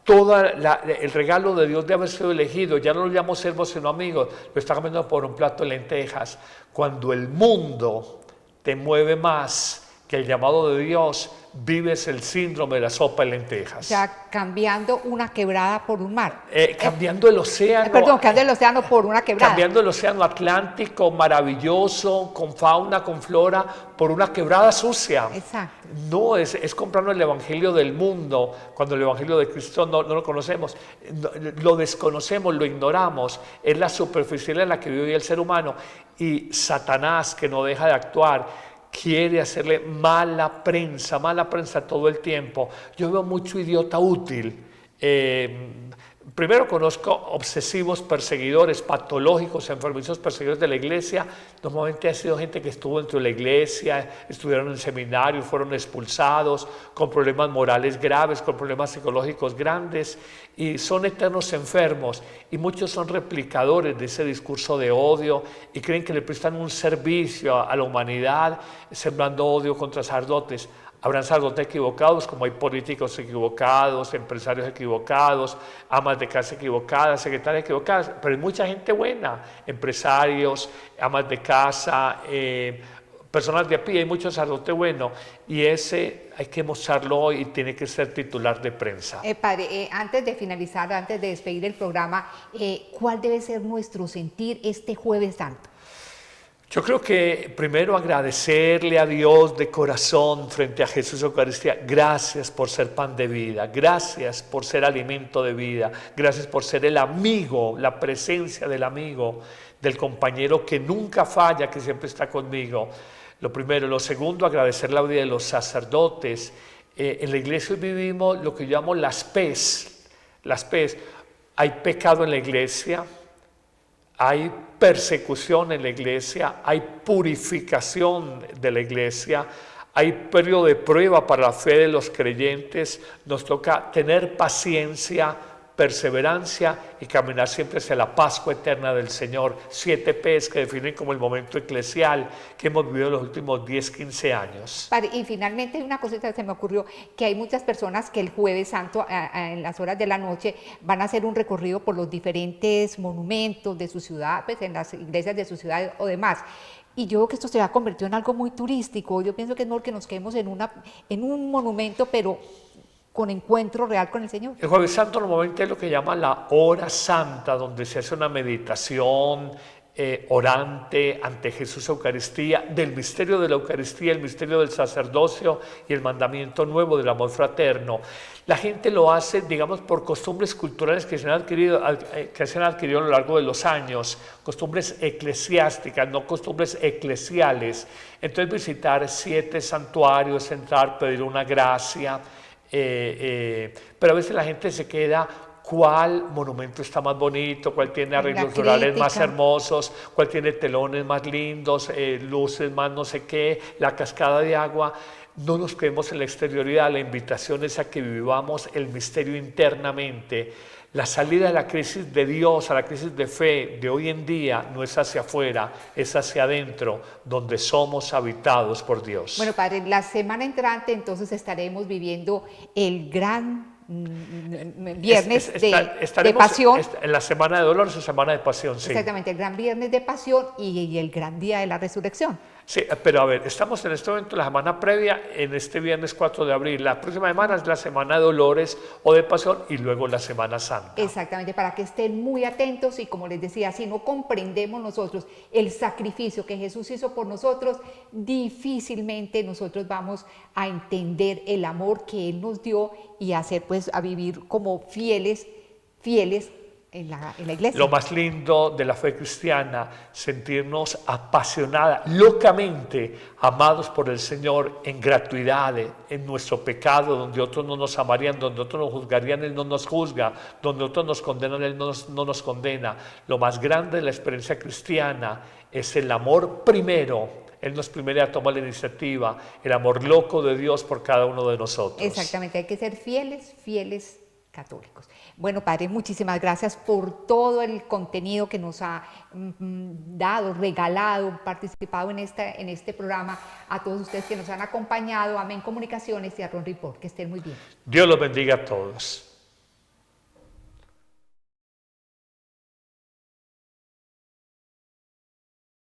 todo el regalo de Dios de haber sido elegido. Ya no lo llamo servos sino amigos, lo está cambiando por un plato de lentejas. Cuando el mundo te mueve más que el llamado de Dios, vives el síndrome de la sopa de lentejas. O sea, cambiando una quebrada por un mar. Cambiando el océano. Cambiando el océano por una quebrada. Cambiando el océano Atlántico, maravilloso, con fauna, con flora, por una quebrada sucia. Exacto. No, es comprarnos el evangelio del mundo, cuando el evangelio de Cristo no lo conocemos, lo desconocemos, lo ignoramos. Es la superficialidad en la que vive el ser humano. Y Satanás, que no deja de actuar, quiere hacerle mala prensa todo el tiempo. Yo veo mucho idiota útil. Primero conozco obsesivos perseguidores, patológicos, enfermizos perseguidores de la iglesia. Normalmente ha sido gente que estuvo dentro de la iglesia, estudiaron en seminarios, fueron expulsados, con problemas morales graves, con problemas psicológicos grandes, y son eternos enfermos. Y muchos son replicadores de ese discurso de odio y creen que le prestan un servicio a la humanidad, sembrando odio contra sacerdotes. Habrán sacerdotes equivocados, como hay políticos equivocados, empresarios equivocados, amas de casa equivocadas, secretarias equivocadas, pero hay mucha gente buena, empresarios, amas de casa, personas de a pie, hay muchos sacerdotes buenos, y ese hay que mostrarlo hoy y tiene que ser titular de prensa. Padre, antes de finalizar, antes de despedir el programa, ¿cuál debe ser nuestro sentir este Jueves Santo? Yo creo que primero agradecerle a Dios de corazón frente a Jesús Eucaristía. Gracias por ser pan de vida, gracias por ser alimento de vida, gracias por ser el amigo, la presencia del amigo, del compañero que nunca falla, que siempre está conmigo. Lo primero. Lo segundo, agradecer la vida de los sacerdotes. En la iglesia hoy vivimos lo que yo llamo las PES. Las PES. Hay pecado en la iglesia, hay persecución en la iglesia, hay purificación de la iglesia, hay periodo de prueba para la fe de los creyentes. Nos toca tener paciencia, perseverancia y caminar siempre hacia la Pascua eterna del Señor. 7 P's que definen como el momento eclesial que hemos vivido en los últimos 10, 15 años. Padre, y finalmente hay una cosita que se me ocurrió, que hay muchas personas que el Jueves Santo, en las horas de la noche, van a hacer un recorrido por los diferentes monumentos de su ciudad, pues en las iglesias de su ciudad o demás. Y yo creo que esto se va a convertir en algo muy turístico. Yo pienso que es mejor que nos quedemos en un monumento, pero con encuentro real con el Señor. El Jueves Santo normalmente es lo que llama la hora santa, donde se hace una meditación orante ante Jesús Eucaristía, del misterio de la Eucaristía, el misterio del sacerdocio y el mandamiento nuevo del amor fraterno. La gente lo hace, digamos, por costumbres culturales que se han adquirido a lo largo de los años, costumbres eclesiásticas, no costumbres eclesiales. Entonces visitar 7 santuarios, entrar, pedir una gracia, pero a veces la gente se queda, ¿cuál monumento está más bonito? ¿Cuál tiene arreglos florales más hermosos? ¿Cuál tiene telones más lindos? Luces más no sé qué, la cascada de agua. No nos quedemos en la exterioridad. La invitación es a que vivamos el misterio internamente. La salida de la crisis de Dios a la crisis de fe de hoy en día no es hacia afuera, es hacia adentro, donde somos habitados por Dios. Bueno, Padre, la semana entrante entonces estaremos viviendo el gran viernes de pasión. En la semana de dolores o semana de pasión, sí. Exactamente, el gran viernes de pasión y el gran día de la resurrección. Sí, pero a ver, estamos en este momento, la semana previa, en este viernes 4 de abril. La próxima semana es la semana de dolores o de pasión y luego la Semana Santa. Exactamente, para que estén muy atentos y como les decía, si no comprendemos nosotros el sacrificio que Jesús hizo por nosotros, difícilmente nosotros vamos a entender el amor que Él nos dio y a vivir como fieles en la iglesia. Lo más lindo de la fe cristiana, sentirnos apasionada, locamente amados por el Señor en gratuidad, en nuestro pecado, donde otros no nos amarían, donde otros nos juzgarían, Él no nos juzga, donde otros nos condenan, Él no nos condena. Lo más grande de la experiencia cristiana es el amor primero. Él nos primero toma la iniciativa, el amor loco de Dios por cada uno de nosotros. Exactamente, hay que ser fieles católicos. Bueno, Padre, muchísimas gracias por todo el contenido que nos ha dado, regalado, participado en este programa, a todos ustedes que nos han acompañado, a Men Comunicaciones y a Ron Report. Que estén muy bien. Dios los bendiga a todos.